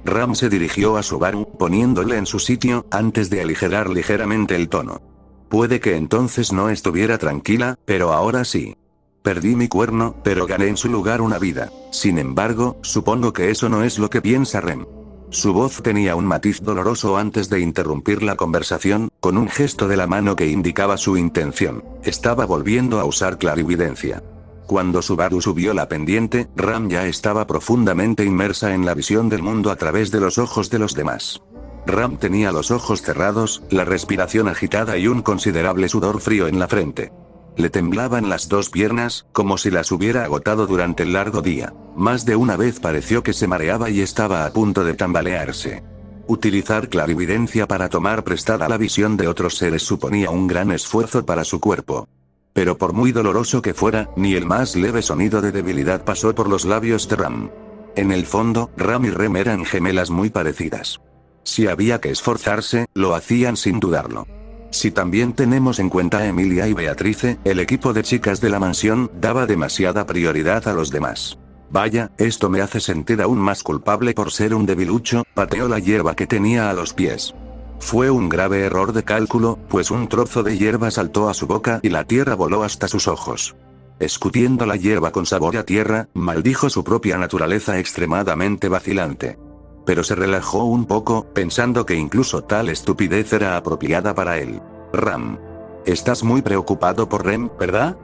Ram se dirigió a Subaru, poniéndole en su sitio, antes de aligerar ligeramente el tono. Puede que entonces no estuviera tranquila, pero ahora sí. Perdí mi cuerno, pero gané en su lugar una vida. Sin embargo, supongo que eso no es lo que piensa Rem. Su voz tenía un matiz doloroso antes de interrumpir la conversación, con un gesto de la mano que indicaba su intención. Estaba volviendo a usar clarividencia. Cuando Subaru subió la pendiente, Ram ya estaba profundamente inmersa en la visión del mundo a través de los ojos de los demás. Ram tenía los ojos cerrados, la respiración agitada y un considerable sudor frío en la frente. Le temblaban las dos piernas, como si las hubiera agotado durante el largo día. Más de una vez pareció que se mareaba y estaba a punto de tambalearse. Utilizar clarividencia para tomar prestada la visión de otros seres suponía un gran esfuerzo para su cuerpo. Pero por muy doloroso que fuera, ni el más leve sonido de debilidad pasó por los labios de Ram. En el fondo, Ram y Rem eran gemelas muy parecidas. Si había que esforzarse, lo hacían sin dudarlo. Si también tenemos en cuenta a Emilia y Beatrice, el equipo de chicas de la mansión daba demasiada prioridad a los demás. Vaya, esto me hace sentir aún más culpable por ser un debilucho. Pateó la hierba que tenía a los pies. Fue un grave error de cálculo, pues un trozo de hierba saltó a su boca y la tierra voló hasta sus ojos. Escupiendo la hierba con sabor a tierra, maldijo su propia naturaleza extremadamente vacilante. Pero se relajó un poco, pensando que incluso tal estupidez era apropiada para él. Ram. ¿Estás muy preocupado por Rem, verdad?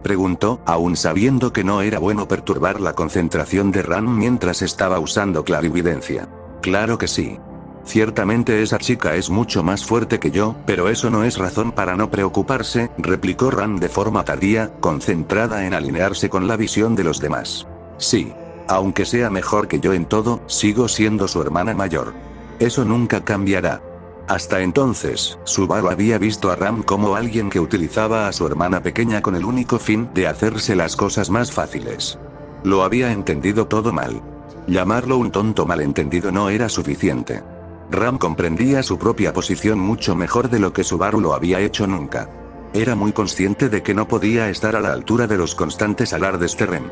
Preguntó, aún sabiendo que no era bueno perturbar la concentración de Ram mientras estaba usando clarividencia. Claro que sí. Ciertamente esa chica es mucho más fuerte que yo, pero eso no es razón para no preocuparse, replicó Ram de forma tardía, concentrada en alinearse con la visión de los demás. Sí. Aunque sea mejor que yo en todo, sigo siendo su hermana mayor. Eso nunca cambiará. Hasta entonces, Subaru había visto a Ram como alguien que utilizaba a su hermana pequeña con el único fin de hacerse las cosas más fáciles. Lo había entendido todo mal. Llamarlo un tonto malentendido no era suficiente. Ram comprendía su propia posición mucho mejor de lo que Subaru lo había hecho nunca. Era muy consciente de que no podía estar a la altura de los constantes alardes de Rem.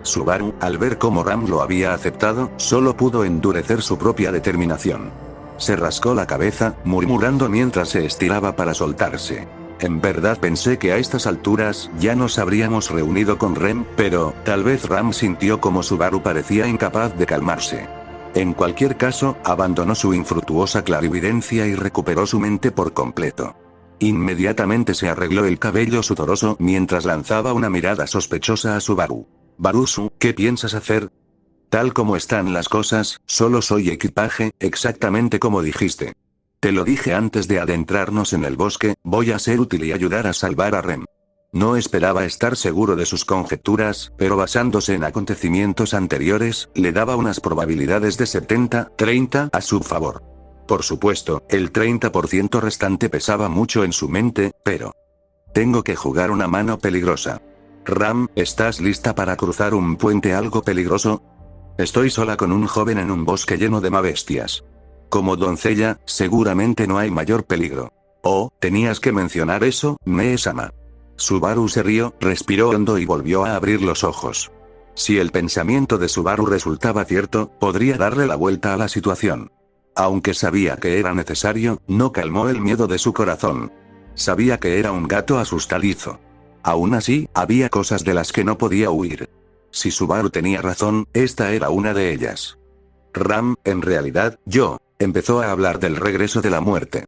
Subaru, al ver cómo Ram lo había aceptado, solo pudo endurecer su propia determinación. Se rascó la cabeza, murmurando mientras se estiraba para soltarse. En verdad pensé que a estas alturas ya nos habríamos reunido con Rem, pero tal vez Ram sintió como Subaru parecía incapaz de calmarse. En cualquier caso, abandonó su infructuosa clarividencia y recuperó su mente por completo. Inmediatamente se arregló el cabello sudoroso mientras lanzaba una mirada sospechosa a Subaru. Barusu, ¿qué piensas hacer? Tal como están las cosas, solo soy equipaje, exactamente como dijiste. Te lo dije antes de adentrarnos en el bosque, voy a ser útil y ayudar a salvar a Rem. No esperaba estar seguro de sus conjeturas, pero basándose en acontecimientos anteriores, le daba unas probabilidades de 70-30 a su favor. Por supuesto, el 30% restante pesaba mucho en su mente, pero... Tengo que jugar una mano peligrosa. Ram, ¿estás lista para cruzar un puente algo peligroso? Estoy sola con un joven en un bosque lleno de bestias. Como doncella, seguramente no hay mayor peligro. Oh, tenías que mencionar eso, Mee-sama. Subaru se rió, respiró hondo y volvió a abrir los ojos. Si el pensamiento de Subaru resultaba cierto, podría darle la vuelta a la situación. Aunque sabía que era necesario, no calmó el miedo de su corazón. Sabía que era un gato asustadizo. Aún así, había cosas de las que no podía huir. Si Subaru tenía razón, esta era una de ellas. Ram, en realidad, empezó a hablar del regreso de la muerte.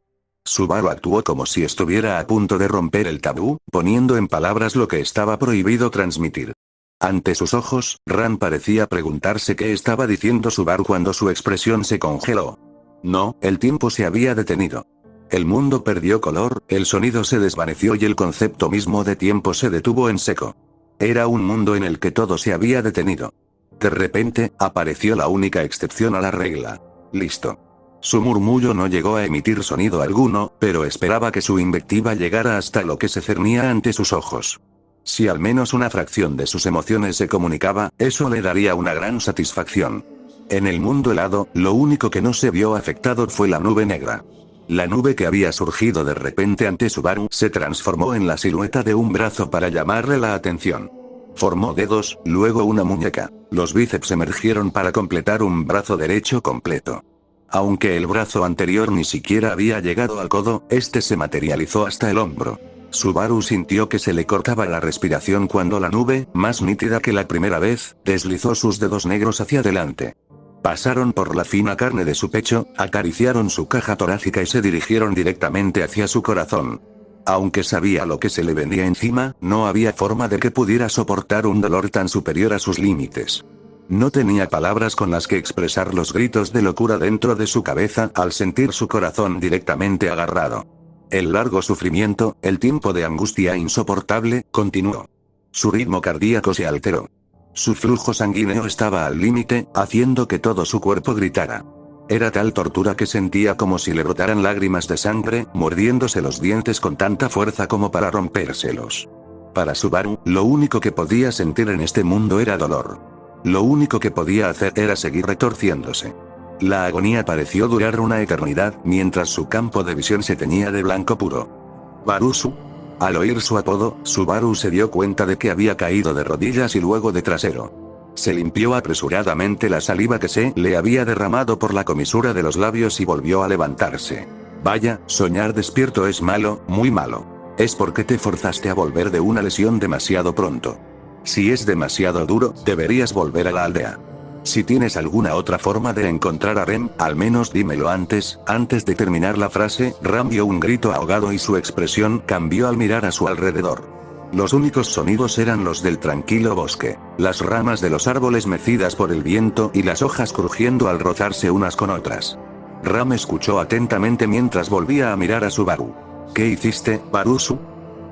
Subaru actuó como si estuviera a punto de romper el tabú, poniendo en palabras lo que estaba prohibido transmitir. Ante sus ojos, Ram parecía preguntarse qué estaba diciendo Subaru cuando su expresión se congeló. No, el tiempo se había detenido. El mundo perdió color, el sonido se desvaneció y el concepto mismo de tiempo se detuvo en seco. Era un mundo en el que todo se había detenido. De repente, apareció la única excepción a la regla. Listo. Su murmullo no llegó a emitir sonido alguno, pero esperaba que su invectiva llegara hasta lo que se cernía ante sus ojos. Si al menos una fracción de sus emociones se comunicaba, eso le daría una gran satisfacción. En el mundo helado, lo único que no se vio afectado fue la nube negra. La nube que había surgido de repente ante Subaru se transformó en la silueta de un brazo para llamarle la atención. Formó dedos, luego una muñeca. Los bíceps emergieron para completar un brazo derecho completo. Aunque el brazo anterior ni siquiera había llegado al codo, este se materializó hasta el hombro. Subaru sintió que se le cortaba la respiración cuando la nube, más nítida que la primera vez, deslizó sus dedos negros hacia adelante. Pasaron por la fina carne de su pecho, acariciaron su caja torácica y se dirigieron directamente hacia su corazón. Aunque sabía lo que se le venía encima, no había forma de que pudiera soportar un dolor tan superior a sus límites. No tenía palabras con las que expresar los gritos de locura dentro de su cabeza al sentir su corazón directamente agarrado. El largo sufrimiento, el tiempo de angustia insoportable, continuó. Su ritmo cardíaco se alteró. Su flujo sanguíneo estaba al límite, haciendo que todo su cuerpo gritara. Era tal tortura que sentía como si le brotaran lágrimas de sangre, mordiéndose los dientes con tanta fuerza como para rompérselos. Para Subaru, lo único que podía sentir en este mundo era dolor. Lo único que podía hacer era seguir retorciéndose. La agonía pareció durar una eternidad, mientras su campo de visión se teñía de blanco puro. Barusu. Al oír su apodo, Subaru se dio cuenta de que había caído de rodillas y luego de trasero. Se limpió apresuradamente la saliva que se le había derramado por la comisura de los labios y volvió a levantarse. Vaya, soñar despierto es malo, muy malo. Es porque te forzaste a volver de una lesión demasiado pronto. Si es demasiado duro, deberías volver a la aldea. Si tienes alguna otra forma de encontrar a Rem, al menos dímelo antes. Antes de terminar la frase, Ram dio un grito ahogado y su expresión cambió al mirar a su alrededor. Los únicos sonidos eran los del tranquilo bosque, las ramas de los árboles mecidas por el viento y las hojas crujiendo al rozarse unas con otras. Ram escuchó atentamente mientras volvía a mirar a Subaru. ¿Qué hiciste, Barusu?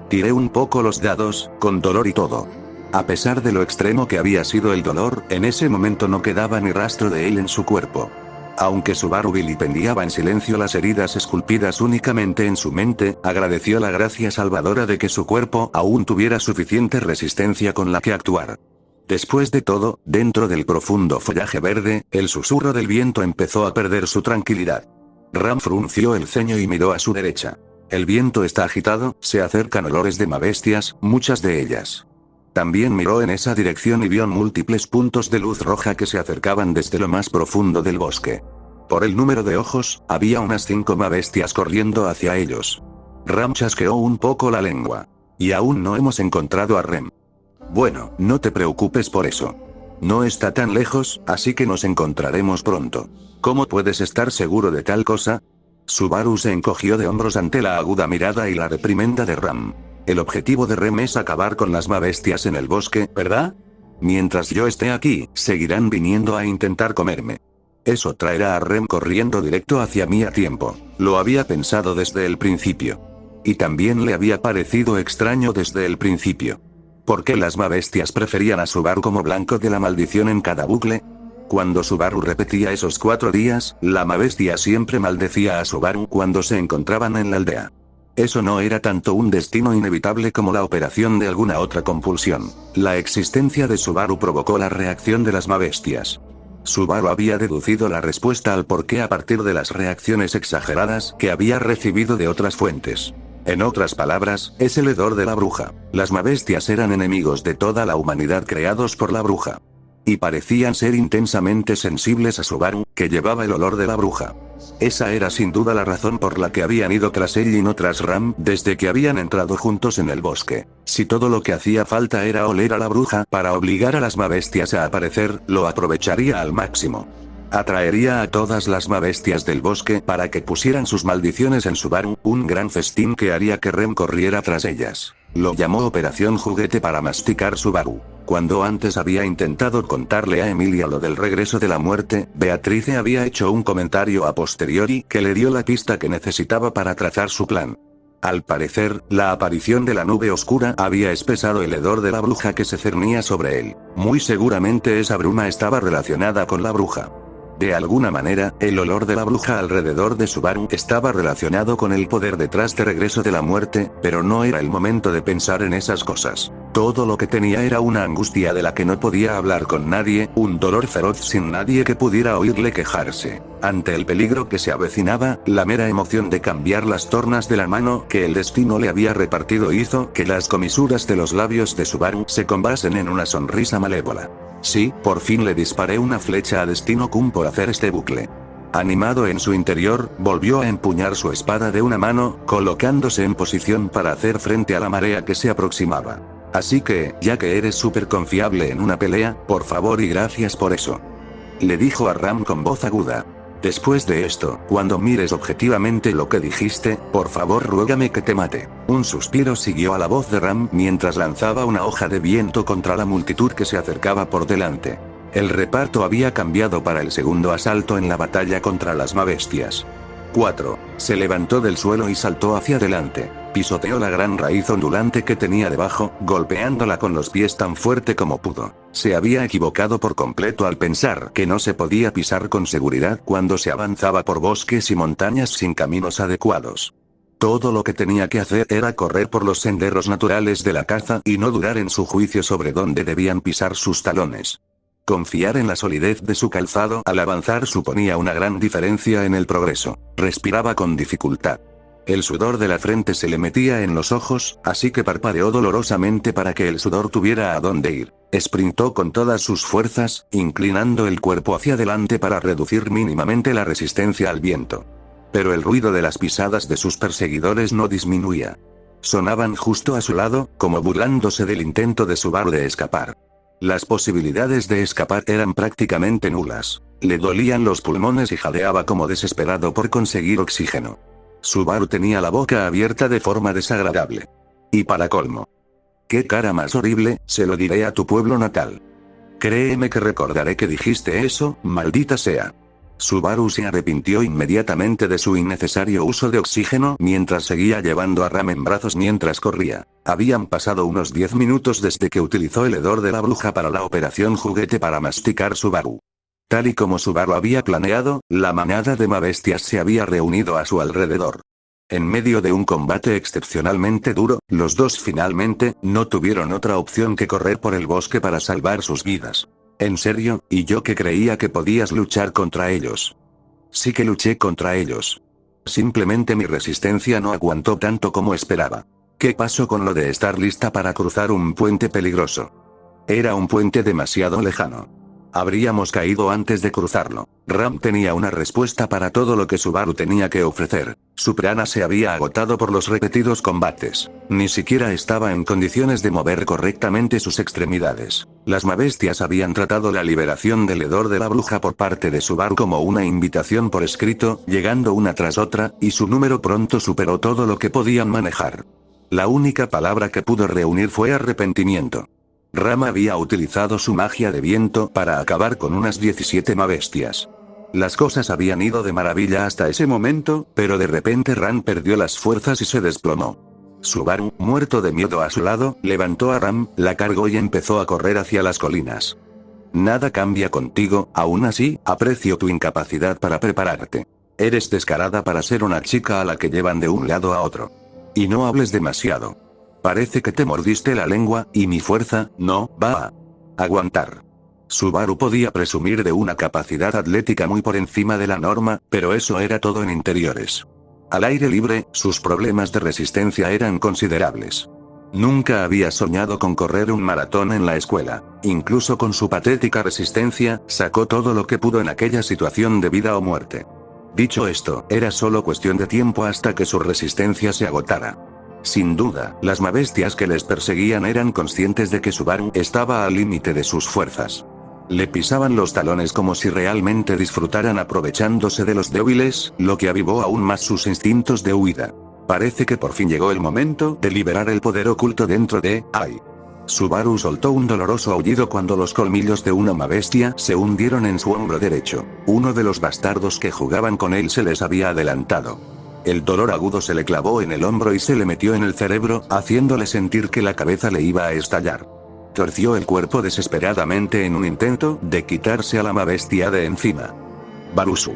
Tiré un poco los dados, con dolor y todo. A pesar de lo extremo que había sido el dolor, en ese momento no quedaba ni rastro de él en su cuerpo. Aunque Subaru vilipendiaba en silencio las heridas esculpidas únicamente en su mente, agradeció la gracia salvadora de que su cuerpo aún tuviera suficiente resistencia con la que actuar. Después de todo, dentro del profundo follaje verde, el susurro del viento empezó a perder su tranquilidad. Ram frunció el ceño y miró a su derecha. El viento está agitado, se acercan olores de mabestias, muchas de ellas. También miró en esa dirección y vio múltiples puntos de luz roja que se acercaban desde lo más profundo del bosque. Por el número de ojos, había unas 5 mabestias corriendo hacia ellos. Ram chasqueó un poco la lengua. Y aún no hemos encontrado a Rem. Bueno, no te preocupes por eso. No está tan lejos, así que nos encontraremos pronto. ¿Cómo puedes estar seguro de tal cosa? Subaru se encogió de hombros ante la aguda mirada y la reprimenda de Ram. El objetivo de Rem es acabar con las mabestias en el bosque, ¿verdad? Mientras yo esté aquí, seguirán viniendo a intentar comerme. Eso traerá a Rem corriendo directo hacia mí a tiempo. Lo había pensado desde el principio. Y también le había parecido extraño desde el principio. ¿Por qué las mabestias preferían a Subaru como blanco de la maldición en cada bucle? Cuando Subaru repetía esos 4 días, la mabestia siempre maldecía a Subaru cuando se encontraban en la aldea. Eso no era tanto un destino inevitable como la operación de alguna otra compulsión. La existencia de Subaru provocó la reacción de las mabestias. Subaru había deducido la respuesta al porqué a partir de las reacciones exageradas que había recibido de otras fuentes. En otras palabras, es el hedor de la bruja. Las mabestias eran enemigos de toda la humanidad creados por la bruja. Y parecían ser intensamente sensibles a Subaru, que llevaba el olor de la bruja. Esa era sin duda la razón por la que habían ido tras él y no tras Ram desde que habían entrado juntos en el bosque. Si todo lo que hacía falta era oler a la bruja para obligar a las mabestias a aparecer, lo aprovecharía al máximo. Atraería a todas las mabestias del bosque para que pusieran sus maldiciones en Subaru, un gran festín que haría que Rem corriera tras ellas. Lo llamó Operación Juguete para masticar Subaru. Cuando antes había intentado contarle a Emilia lo del regreso de la muerte, Beatrice había hecho un comentario a posteriori que le dio la pista que necesitaba para trazar su plan. Al parecer, la aparición de la nube oscura había espesado el hedor de la bruja que se cernía sobre él. Muy seguramente esa bruma estaba relacionada con la bruja. De alguna manera, el olor de la bruja alrededor de Subaru estaba relacionado con el poder detrás de Regreso de la Muerte, pero no era el momento de pensar en esas cosas. Todo lo que tenía era una angustia de la que no podía hablar con nadie, un dolor feroz sin nadie que pudiera oírle quejarse. Ante el peligro que se avecinaba, la mera emoción de cambiar las tornas de la mano que el destino le había repartido hizo que las comisuras de los labios de Subaru se combasen en una sonrisa malévola. Sí, por fin le disparé una flecha a Destino Kun por hacer este bucle. Animado en su interior, volvió a empuñar su espada de una mano, colocándose en posición para hacer frente a la marea que se aproximaba. Así que, ya que eres súper confiable en una pelea, por favor y gracias por eso. Le dijo a Ram con voz aguda. Después de esto, cuando mires objetivamente lo que dijiste, por favor ruégame que te mate. Un suspiro siguió a la voz de Ram mientras lanzaba una hoja de viento contra la multitud que se acercaba por delante. El reparto había cambiado para el segundo asalto en la batalla contra las mabestias. 4. Se levantó del suelo y saltó hacia adelante. Pisoteó la gran raíz ondulante que tenía debajo, golpeándola con los pies tan fuerte como pudo. Se había equivocado por completo al pensar que no se podía pisar con seguridad cuando se avanzaba por bosques y montañas sin caminos adecuados. Todo lo que tenía que hacer era correr por los senderos naturales de la caza y no dudar en su juicio sobre dónde debían pisar sus talones. Confiar en la solidez de su calzado al avanzar suponía una gran diferencia en el progreso. Respiraba con dificultad. El sudor de la frente se le metía en los ojos, así que parpadeó dolorosamente para que el sudor tuviera a dónde ir. Sprintó con todas sus fuerzas, inclinando el cuerpo hacia adelante para reducir mínimamente la resistencia al viento. Pero el ruido de las pisadas de sus perseguidores no disminuía. Sonaban justo a su lado, como burlándose del intento de Subaru de escapar. Las posibilidades de escapar eran prácticamente nulas. Le dolían los pulmones y jadeaba como desesperado por conseguir oxígeno. Subaru tenía la boca abierta de forma desagradable. Y para colmo. ¡Qué cara más horrible! Se lo diré a tu pueblo natal. Créeme que recordaré que dijiste eso, maldita sea. Subaru se arrepintió inmediatamente de su innecesario uso de oxígeno mientras seguía llevando a Ram en brazos mientras corría. Habían pasado unos 10 minutos desde que utilizó el hedor de la bruja para la operación juguete para masticar Subaru. Tal y como Subaru había planeado, la manada de mabestias se había reunido a su alrededor. En medio de un combate excepcionalmente duro, los dos finalmente no tuvieron otra opción que correr por el bosque para salvar sus vidas. En serio, y yo que creía que podías luchar contra ellos. Sí que luché contra ellos. Simplemente mi resistencia no aguantó tanto como esperaba. ¿Qué pasó con lo de estar lista para cruzar un puente peligroso? Era un puente demasiado lejano. Habríamos caído antes de cruzarlo. Ram tenía una respuesta para todo lo que Subaru tenía que ofrecer. Su prana se había agotado por los repetidos combates. Ni siquiera estaba en condiciones de mover correctamente sus extremidades. Las mabestias habían tratado la liberación del hedor de la bruja por parte de Subaru como una invitación por escrito, llegando una tras otra, y su número pronto superó todo lo que podían manejar. La única palabra que pudo reunir fue arrepentimiento. Ram había utilizado su magia de viento para acabar con unas 17 mabestias. Las cosas habían ido de maravilla hasta ese momento, pero de repente Ram perdió las fuerzas y se desplomó. Subaru, muerto de miedo a su lado, levantó a Ram, la cargó y empezó a correr hacia las colinas. Nada cambia contigo, aún así, aprecio tu incapacidad para prepararte. Eres descarada para ser una chica a la que llevan de un lado a otro. Y no hables demasiado. Parece que te mordiste la lengua, y mi fuerza, no, va a aguantar. Subaru podía presumir de una capacidad atlética muy por encima de la norma, pero eso era todo en interiores. Al aire libre, sus problemas de resistencia eran considerables. Nunca había soñado con correr un maratón en la escuela. Incluso con su patética resistencia, sacó todo lo que pudo en aquella situación de vida o muerte. Dicho esto, era solo cuestión de tiempo hasta que su resistencia se agotara. Sin duda, las mabestias que les perseguían eran conscientes de que Subaru estaba al límite de sus fuerzas. Le pisaban los talones como si realmente disfrutaran aprovechándose de los débiles, lo que avivó aún más sus instintos de huida. Parece que por fin llegó el momento de liberar el poder oculto dentro de Ai. Subaru soltó un doloroso aullido cuando los colmillos de una bestia se hundieron en su hombro derecho. Uno de los bastardos que jugaban con él se les había adelantado. El dolor agudo se le clavó en el hombro y se le metió en el cerebro, haciéndole sentir que la cabeza le iba a estallar. Torció el cuerpo desesperadamente en un intento de quitarse a la bestia de encima. Barusu.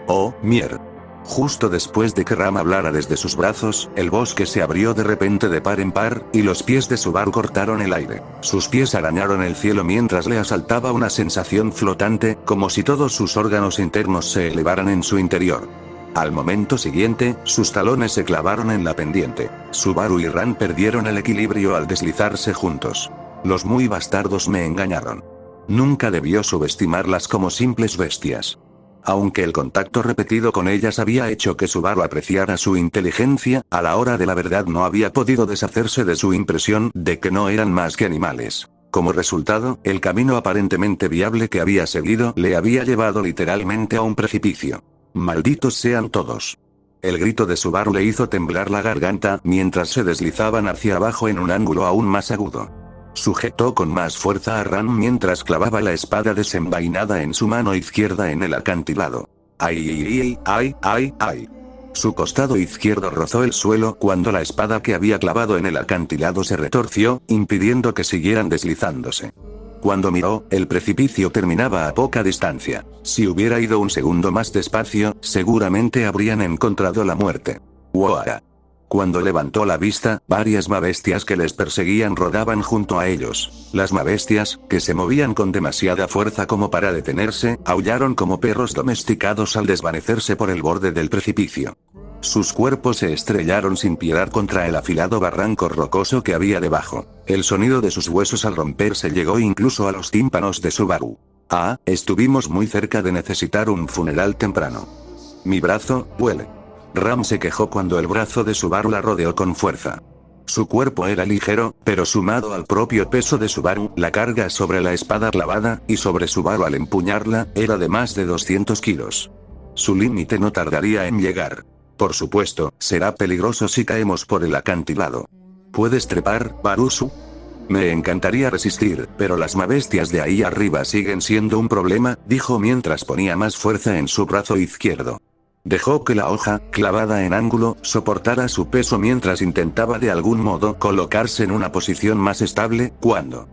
Oh, mier. Justo después de que Ram hablara desde sus brazos, el bosque se abrió de repente de par en par, y los pies de Subaru cortaron el aire. Sus pies arañaron el cielo mientras le asaltaba una sensación flotante, como si todos sus órganos internos se elevaran en su interior. Al momento siguiente, sus talones se clavaron en la pendiente. Subaru y Ram perdieron el equilibrio al deslizarse juntos. Los muy bastardos me engañaron. Nunca debió subestimarlas como simples bestias. Aunque el contacto repetido con ellas había hecho que Subaru apreciara su inteligencia, a la hora de la verdad no había podido deshacerse de su impresión de que no eran más que animales. Como resultado, el camino aparentemente viable que había seguido le había llevado literalmente a un precipicio. Malditos sean todos. El grito de Subaru le hizo temblar la garganta mientras se deslizaban hacia abajo en un ángulo aún más agudo. Sujetó con más fuerza a Ram mientras clavaba la espada desenvainada en su mano izquierda en el acantilado. ¡Ay, ay, ay, ay, ay! Su costado izquierdo rozó el suelo cuando la espada que había clavado en el acantilado se retorció, impidiendo que siguieran deslizándose. Cuando miró, el precipicio terminaba a poca distancia. Si hubiera ido un segundo más despacio, seguramente habrían encontrado la muerte. ¡Wow! Cuando levantó la vista, varias bestias que les perseguían rodaban junto a ellos. Las bestias, que se movían con demasiada fuerza como para detenerse, aullaron como perros domesticados al desvanecerse por el borde del precipicio. Sus cuerpos se estrellaron sin piedad contra el afilado barranco rocoso que había debajo. El sonido de sus huesos al romperse llegó incluso a los tímpanos de Subaru. Ah, estuvimos muy cerca de necesitar un funeral temprano. Mi brazo duele. Ram se quejó cuando el brazo de Subaru la rodeó con fuerza. Su cuerpo era ligero, pero sumado al propio peso de Subaru, la carga sobre la espada clavada, y sobre Subaru al empuñarla, era de más de 200 kilos. Su límite no tardaría en llegar. Por supuesto, será peligroso si caemos por el acantilado. ¿Puedes trepar, Barusu? Me encantaría resistir, pero las bestias de ahí arriba siguen siendo un problema, dijo mientras ponía más fuerza en su brazo izquierdo. Dejó que la hoja, clavada en ángulo, soportara su peso mientras intentaba de algún modo colocarse en una posición más estable, cuando...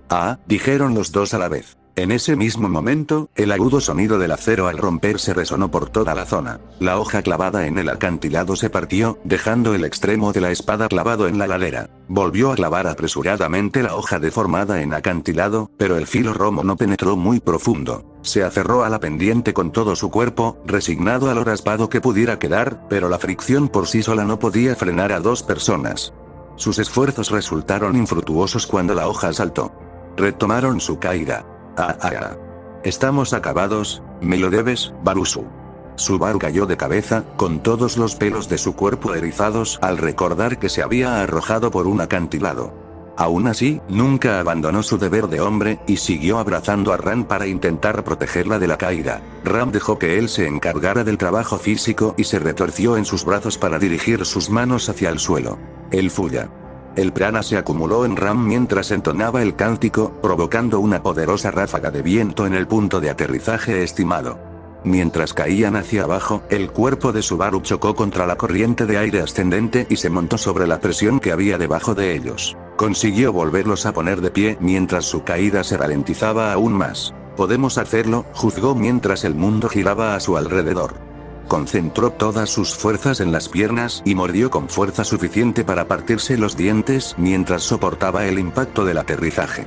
¡Ah!, dijeron los dos a la vez. En ese mismo momento, el agudo sonido del acero al romperse resonó por toda la zona. La hoja clavada en el acantilado se partió, dejando el extremo de la espada clavado en la ladera. Volvió a clavar apresuradamente la hoja deformada en acantilado, pero el filo romo no penetró muy profundo. Se aferró a la pendiente con todo su cuerpo, resignado a lo raspado que pudiera quedar, pero la fricción por sí sola no podía frenar a dos personas. Sus esfuerzos resultaron infructuosos cuando la hoja saltó. Retomaron su caída. Estamos acabados, me lo debes, Barusu. Subaru cayó de cabeza, con todos los pelos de su cuerpo erizados al recordar que se había arrojado por un acantilado. Aún así, nunca abandonó su deber de hombre, y siguió abrazando a Ram para intentar protegerla de la caída. Ram dejó que él se encargara del trabajo físico y se retorció en sus brazos para dirigir sus manos hacia el suelo. El Fuya. El prana se acumuló en Ram mientras entonaba el cántico, provocando una poderosa ráfaga de viento en el punto de aterrizaje estimado. Mientras caían hacia abajo, el cuerpo de Subaru chocó contra la corriente de aire ascendente y se montó sobre la presión que había debajo de ellos. Consiguió volverlos a poner de pie mientras su caída se ralentizaba aún más. Podemos hacerlo, juzgó mientras el mundo giraba a su alrededor. Concentró todas sus fuerzas en las piernas y mordió con fuerza suficiente para partirse los dientes mientras soportaba el impacto del aterrizaje.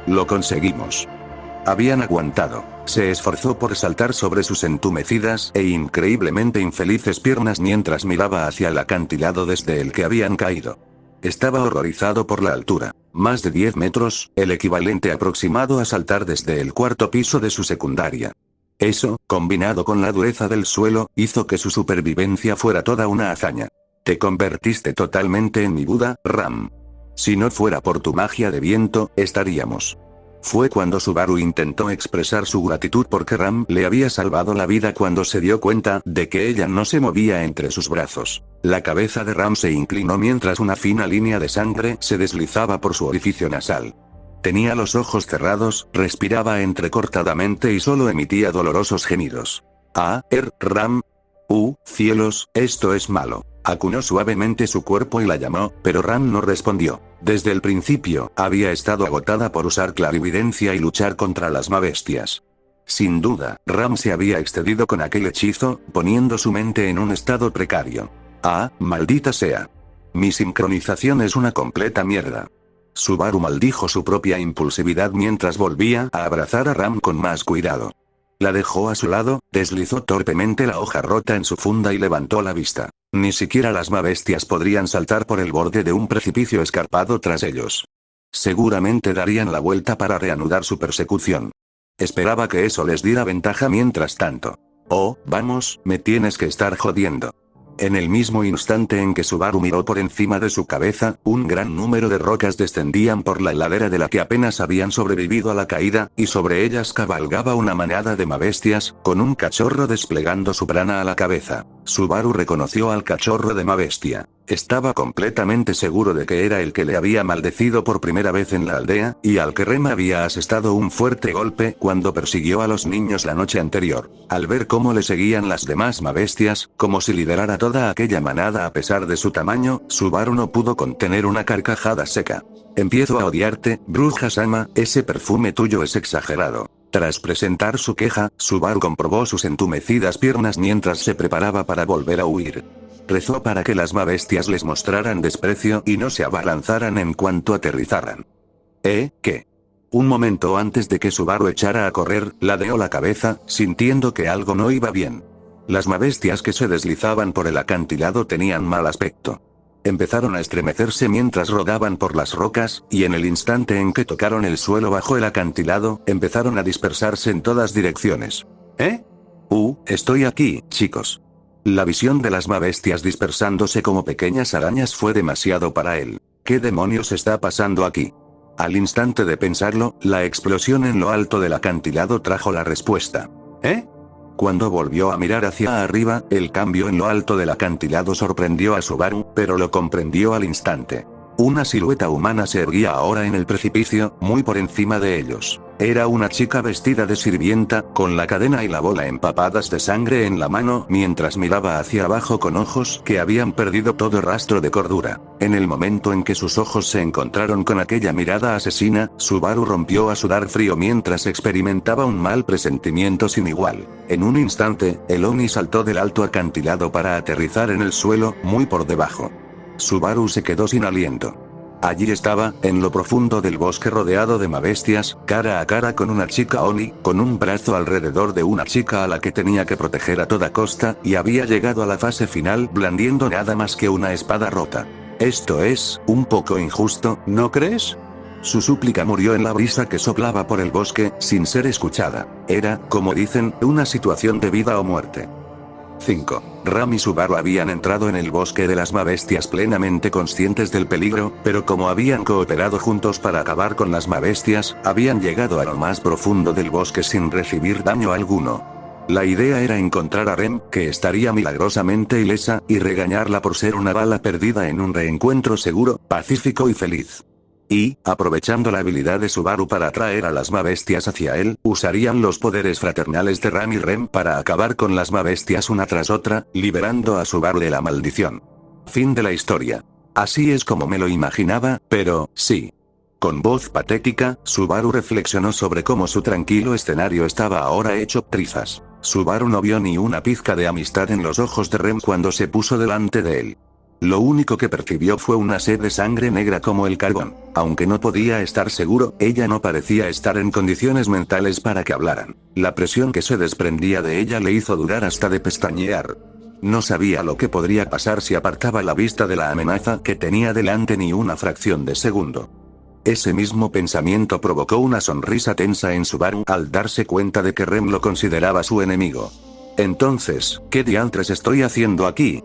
Lo conseguimos. Habían aguantado. Se esforzó por saltar sobre sus entumecidas e increíblemente infelices piernas mientras miraba hacia el acantilado desde el que habían caído. Estaba horrorizado por la altura. Más de 10 metros, el equivalente aproximado a saltar desde el cuarto piso de su secundaria. Eso, combinado con la dureza del suelo, hizo que su supervivencia fuera toda una hazaña. Te convertiste totalmente en mi Buda, Ram. Si no fuera por tu magia de viento, estaríamos Fue cuando Subaru intentó expresar su gratitud porque Ram le había salvado la vida cuando se dio cuenta de que ella no se movía entre sus brazos. La cabeza de Ram se inclinó mientras una fina línea de sangre se deslizaba por su orificio nasal. Tenía los ojos cerrados, respiraba entrecortadamente y solo emitía dolorosos gemidos. Ram. Cielos, esto es malo. Acunó suavemente su cuerpo y la llamó, pero Ram no respondió. Desde el principio, había estado agotada por usar clarividencia y luchar contra las mabestias. Sin duda, Ram se había excedido con aquel hechizo, poniendo su mente en un estado precario. Maldita sea. Mi sincronización es una completa mierda. Subaru maldijo su propia impulsividad mientras volvía a abrazar a Ram con más cuidado. La dejó a su lado, deslizó torpemente la hoja rota en su funda y levantó la vista. Ni siquiera las mabestias podrían saltar por el borde de un precipicio escarpado tras ellos. Seguramente darían la vuelta para reanudar su persecución. Esperaba que eso les diera ventaja mientras tanto. Oh, vamos, me tienes que estar jodiendo. En el mismo instante en que Subaru miró por encima de su cabeza, un gran número de rocas descendían por la ladera de la que apenas habían sobrevivido a la caída, y sobre ellas cabalgaba una manada de mabestias, con un cachorro desplegando su prana a la cabeza. Subaru reconoció al cachorro de mabestia. Estaba completamente seguro de que era el que le había maldecido por primera vez en la aldea, y al que Rem había asestado un fuerte golpe cuando persiguió a los niños la noche anterior. Al ver cómo le seguían las demás mabestias, como si liderara toda aquella manada a pesar de su tamaño, Subaru no pudo contener una carcajada seca. Empiezo a odiarte, Bruja-sama, ese perfume tuyo es exagerado. Tras presentar su queja, Subaru comprobó sus entumecidas piernas mientras se preparaba para volver a huir. Rezó para que las mabestias les mostraran desprecio y no se abalanzaran en cuanto aterrizaran. ¿Qué? Un momento antes de que Subaru echara a correr, ladeó la cabeza, sintiendo que algo no iba bien. Las mabestias que se deslizaban por el acantilado tenían mal aspecto. Empezaron a estremecerse mientras rodaban por las rocas, y en el instante en que tocaron el suelo bajo el acantilado, empezaron a dispersarse en todas direcciones. Estoy aquí, chicos. La visión de las mabestias dispersándose como pequeñas arañas fue demasiado para él. ¿Qué demonios está pasando aquí? Al instante de pensarlo, la explosión en lo alto del acantilado trajo la respuesta. Cuando volvió a mirar hacia arriba, el cambio en lo alto del acantilado sorprendió a Subaru, pero lo comprendió al instante. Una silueta humana se erguía ahora en el precipicio, muy por encima de ellos. Era una chica vestida de sirvienta, con la cadena y la bola empapadas de sangre en la mano, mientras miraba hacia abajo con ojos que habían perdido todo rastro de cordura. En el momento en que sus ojos se encontraron con aquella mirada asesina, Subaru rompió a sudar frío mientras experimentaba un mal presentimiento sin igual. En un instante, el Oni saltó del alto acantilado para aterrizar en el suelo, muy por debajo. Subaru se quedó sin aliento. Allí estaba, en lo profundo del bosque rodeado de mabestias, cara a cara con una chica Oni, con un brazo alrededor de una chica a la que tenía que proteger a toda costa, y había llegado a la fase final blandiendo nada más que una espada rota. Esto es, un poco injusto, ¿no crees? Su súplica murió en la brisa que soplaba por el bosque, sin ser escuchada. Era, como dicen, una situación de vida o muerte. 5. Ram y Subaru habían entrado en el bosque de las mabestias plenamente conscientes del peligro, pero como habían cooperado juntos para acabar con las mabestias, habían llegado a lo más profundo del bosque sin recibir daño alguno. La idea era encontrar a Rem, que estaría milagrosamente ilesa, y regañarla por ser una bala perdida en un reencuentro seguro, pacífico y feliz. Y, aprovechando la habilidad de Subaru para atraer a las mabestias hacia él, usarían los poderes fraternales de Ram y Rem para acabar con las mabestias una tras otra, liberando a Subaru de la maldición. Fin de la historia. Así es como me lo imaginaba, pero, sí. Con voz patética, Subaru reflexionó sobre cómo su tranquilo escenario estaba ahora hecho trizas. Subaru no vio ni una pizca de amistad en los ojos de Rem cuando se puso delante de él. Lo único que percibió fue una sed de sangre negra como el carbón. Aunque no podía estar seguro, ella no parecía estar en condiciones mentales para que hablaran. La presión que se desprendía de ella le hizo dudar hasta de pestañear. No sabía lo que podría pasar si apartaba la vista de la amenaza que tenía delante ni una fracción de segundo. Ese mismo pensamiento provocó una sonrisa tensa en Subaru al darse cuenta de que Rem lo consideraba su enemigo. Entonces, ¿qué diantres estoy haciendo aquí?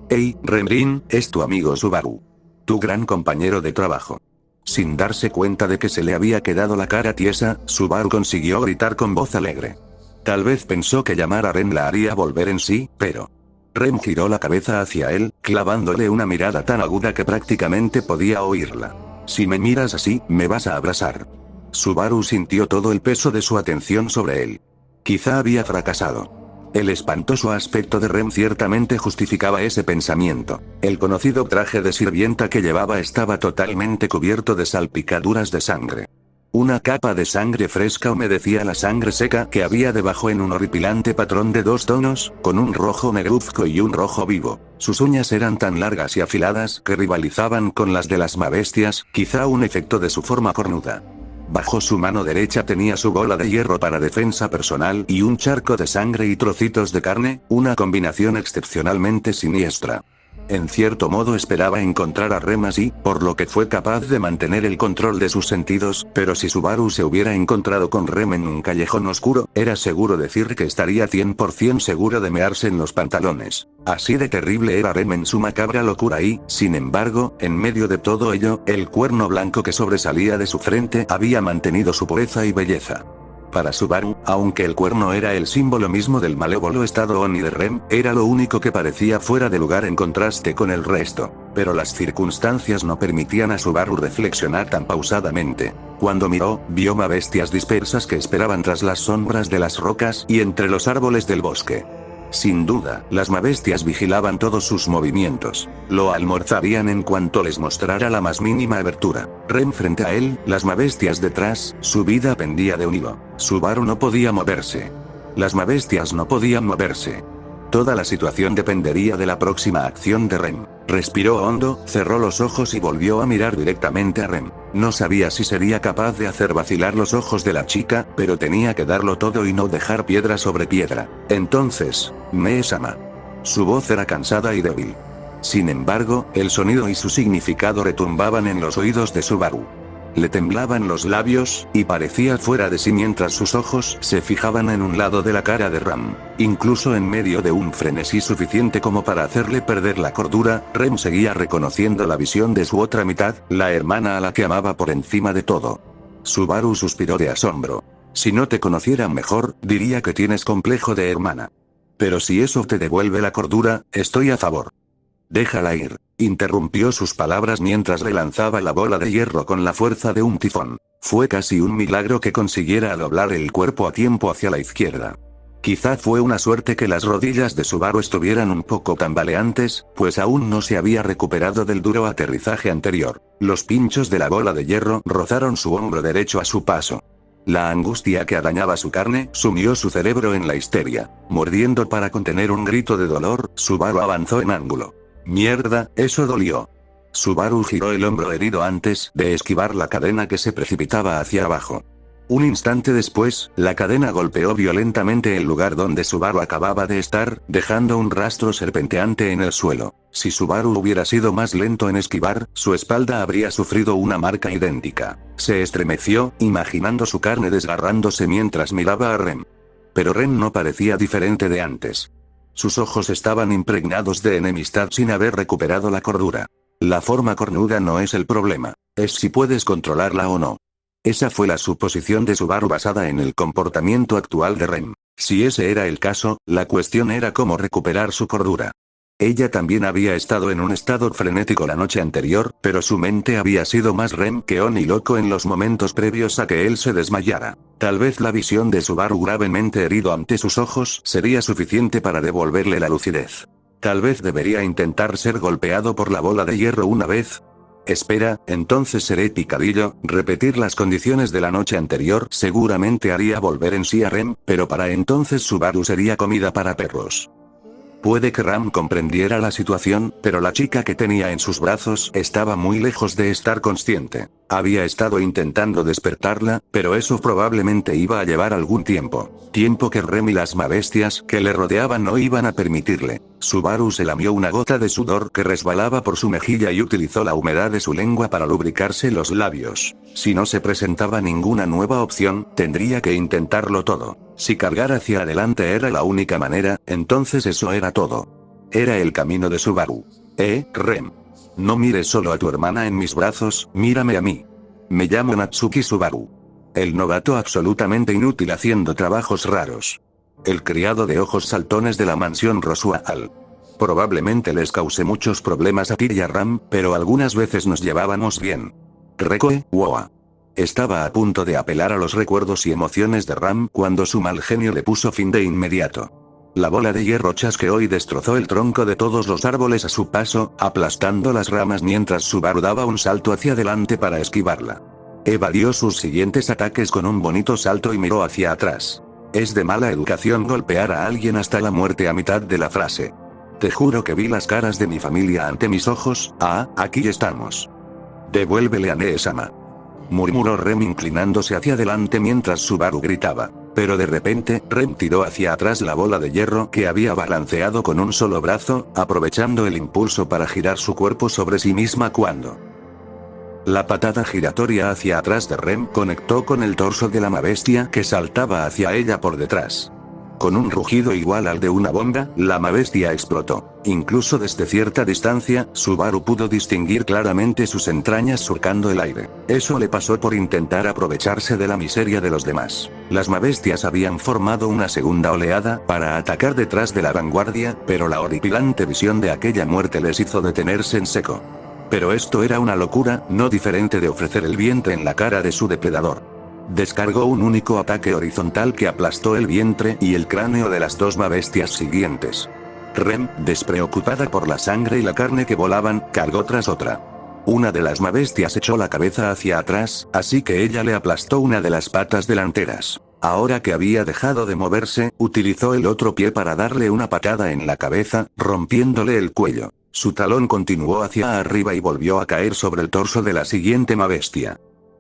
Hey, Remrin, es tu amigo Subaru. Tu gran compañero de trabajo. Sin darse cuenta de que se le había quedado la cara tiesa, Subaru consiguió gritar con voz alegre. Tal vez pensó que llamar a Rem la haría volver en sí, pero... Rem giró la cabeza hacia él, clavándole una mirada tan aguda que prácticamente podía oírla. Si me miras así, me vas a abrazar. Subaru sintió todo el peso de su atención sobre él. Quizá había fracasado. El espantoso aspecto de Rem ciertamente justificaba ese pensamiento. El conocido traje de sirvienta que llevaba estaba totalmente cubierto de salpicaduras de sangre. Una capa de sangre fresca humedecía la sangre seca que había debajo en un horripilante patrón de 2 tonos, con un rojo negruzco y un rojo vivo. Sus uñas eran tan largas y afiladas que rivalizaban con las de las mabestias, quizá un efecto de su forma cornuda. Bajo su mano derecha tenía su bola de hierro para defensa personal y un charco de sangre y trocitos de carne, una combinación excepcionalmente siniestra. En cierto modo esperaba encontrar a Rem así, por lo que fue capaz de mantener el control de sus sentidos, pero si Subaru se hubiera encontrado con Rem en un callejón oscuro, era seguro decir que estaría 100% seguro de mearse en los pantalones. Así de terrible era Rem en su macabra locura y, sin embargo, en medio de todo ello, el cuerno blanco que sobresalía de su frente había mantenido su pureza y belleza. Para Subaru, aunque el cuerno era el símbolo mismo del malévolo estado Oni de Rem, era lo único que parecía fuera de lugar en contraste con el resto. Pero las circunstancias no permitían a Subaru reflexionar tan pausadamente. Cuando miró, vio mabestias dispersas que esperaban tras las sombras de las rocas y entre los árboles del bosque. Sin duda, las mabestias vigilaban todos sus movimientos. Lo almorzarían en cuanto les mostrara la más mínima abertura. Rem frente a él, las mabestias detrás, su vida pendía de un hilo. Subaru no podía moverse. Las mabestias no podían moverse. Toda la situación dependería de la próxima acción de Rem. Respiró hondo, cerró los ojos y volvió a mirar directamente a Rem. No sabía si sería capaz de hacer vacilar los ojos de la chica, pero tenía que darlo todo y no dejar piedra sobre piedra. Entonces, Me-sama. Su voz era cansada y débil. Sin embargo, el sonido y su significado retumbaban en los oídos de Subaru. Le temblaban los labios, y parecía fuera de sí mientras sus ojos se fijaban en un lado de la cara de Rem. Incluso en medio de un frenesí suficiente como para hacerle perder la cordura, Rem seguía reconociendo la visión de su otra mitad, la hermana a la que amaba por encima de todo. Subaru suspiró de asombro. Si no te conociera mejor, diría que tienes complejo de hermana. Pero si eso te devuelve la cordura, estoy a favor. Déjala ir. Interrumpió sus palabras mientras relanzaba la bola de hierro con la fuerza de un tifón. Fue casi un milagro que consiguiera doblar el cuerpo a tiempo hacia la izquierda. Quizá fue una suerte que las rodillas de Subaru estuvieran un poco tambaleantes, pues aún no se había recuperado del duro aterrizaje anterior. Los pinchos de la bola de hierro rozaron su hombro derecho a su paso. La angustia que arañaba su carne sumió su cerebro en la histeria. Mordiendo para contener un grito de dolor, Subaru avanzó en ángulo. Mierda, eso dolió. Subaru giró el hombro herido antes de esquivar la cadena que se precipitaba hacia abajo. Un instante después, la cadena golpeó violentamente el lugar donde Subaru acababa de estar, dejando un rastro serpenteante en el suelo. Si Subaru hubiera sido más lento en esquivar, su espalda habría sufrido una marca idéntica. Se estremeció, imaginando su carne desgarrándose mientras miraba a Rem. Pero Rem no parecía diferente de antes. Sus ojos estaban impregnados de enemistad sin haber recuperado la cordura. La forma cornuda no es el problema, es si puedes controlarla o no. Esa fue la suposición de Subaru basada en el comportamiento actual de Rem. Si ese era el caso, la cuestión era cómo recuperar su cordura. Ella también había estado en un estado frenético la noche anterior, pero su mente había sido más Rem que Oni loco en los momentos previos a que él se desmayara. Tal vez la visión de Subaru gravemente herido ante sus ojos sería suficiente para devolverle la lucidez. Tal vez debería intentar ser golpeado por la bola de hierro una vez. Espera, entonces seré picadillo, repetir las condiciones de la noche anterior seguramente haría volver en sí a Rem, pero para entonces Subaru sería comida para perros. Puede que Ram comprendiera la situación, pero la chica que tenía en sus brazos estaba muy lejos de estar consciente. Había estado intentando despertarla, pero eso probablemente iba a llevar algún tiempo. Tiempo que Rem y las mabestias que le rodeaban no iban a permitirle. Subaru se lamió una gota de sudor que resbalaba por su mejilla y utilizó la humedad de su lengua para lubricarse los labios. Si no se presentaba ninguna nueva opción, tendría que intentarlo todo. Si cargar hacia adelante era la única manera, entonces eso era todo. Era el camino de Subaru. Rem. No mires solo a tu hermana en mis brazos, mírame a mí. Me llamo Natsuki Subaru. El novato absolutamente inútil haciendo trabajos raros. El criado de ojos saltones de la mansión Roswell. Probablemente les causé muchos problemas a Ti y a Ram, pero algunas veces nos llevábamos bien. Rekoe, Woa. Estaba a punto de apelar a los recuerdos y emociones de Ram cuando su mal genio le puso fin de inmediato. La bola de hierro chasqueó y destrozó el tronco de todos los árboles a su paso, aplastando las ramas mientras Subaru daba un salto hacia adelante para esquivarla. Evadió sus siguientes ataques con un bonito salto y miró hacia atrás. Es de mala educación golpear a alguien hasta la muerte a mitad de la frase. Te juro que vi las caras de mi familia ante mis ojos. Ah, aquí estamos. Devuélvele a Nee-sama. Murmuró Rem inclinándose hacia adelante mientras Subaru gritaba. Pero de repente, Rem tiró hacia atrás la bola de hierro que había balanceado con un solo brazo, aprovechando el impulso para girar su cuerpo sobre sí misma cuando la patada giratoria hacia atrás de Rem conectó con el torso de la bestia que saltaba hacia ella por detrás. Con un rugido igual al de una bomba, la bestia explotó. Incluso desde cierta distancia, Subaru pudo distinguir claramente sus entrañas surcando el aire. Eso le pasó por intentar aprovecharse de la miseria de los demás. Las bestias habían formado una segunda oleada para atacar detrás de la vanguardia, pero la horripilante visión de aquella muerte les hizo detenerse en seco. Pero esto era una locura, no diferente de ofrecer el vientre en la cara de su depredador. Descargó un único ataque horizontal que aplastó el vientre y el cráneo de las dos bestias siguientes. Rem, despreocupada por la sangre y la carne que volaban, cargó tras otra. Una de las bestias echó la cabeza hacia atrás, así que ella le aplastó una de las patas delanteras. Ahora que había dejado de moverse, utilizó el otro pie para darle una patada en la cabeza, rompiéndole el cuello. Su talón continuó hacia arriba y volvió a caer sobre el torso de la siguiente bestia.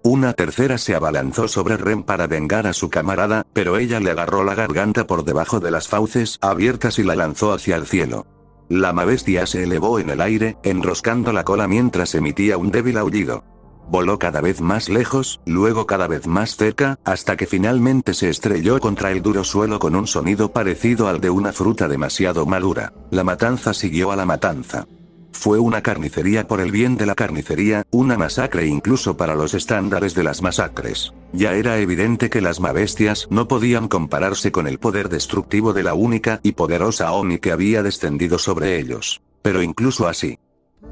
Una tercera se abalanzó sobre Rem para vengar a su camarada, pero ella le agarró la garganta por debajo de las fauces abiertas y la lanzó hacia el cielo. La bestia se elevó en el aire, enroscando la cola mientras emitía un débil aullido. Voló cada vez más lejos, luego cada vez más cerca, hasta que finalmente se estrelló contra el duro suelo con un sonido parecido al de una fruta demasiado madura. La matanza siguió a la matanza. Fue una carnicería por el bien de la carnicería, una masacre incluso para los estándares de las masacres. Ya era evidente que las bestias no podían compararse con el poder destructivo de la única y poderosa Oni que había descendido sobre ellos. Pero incluso así.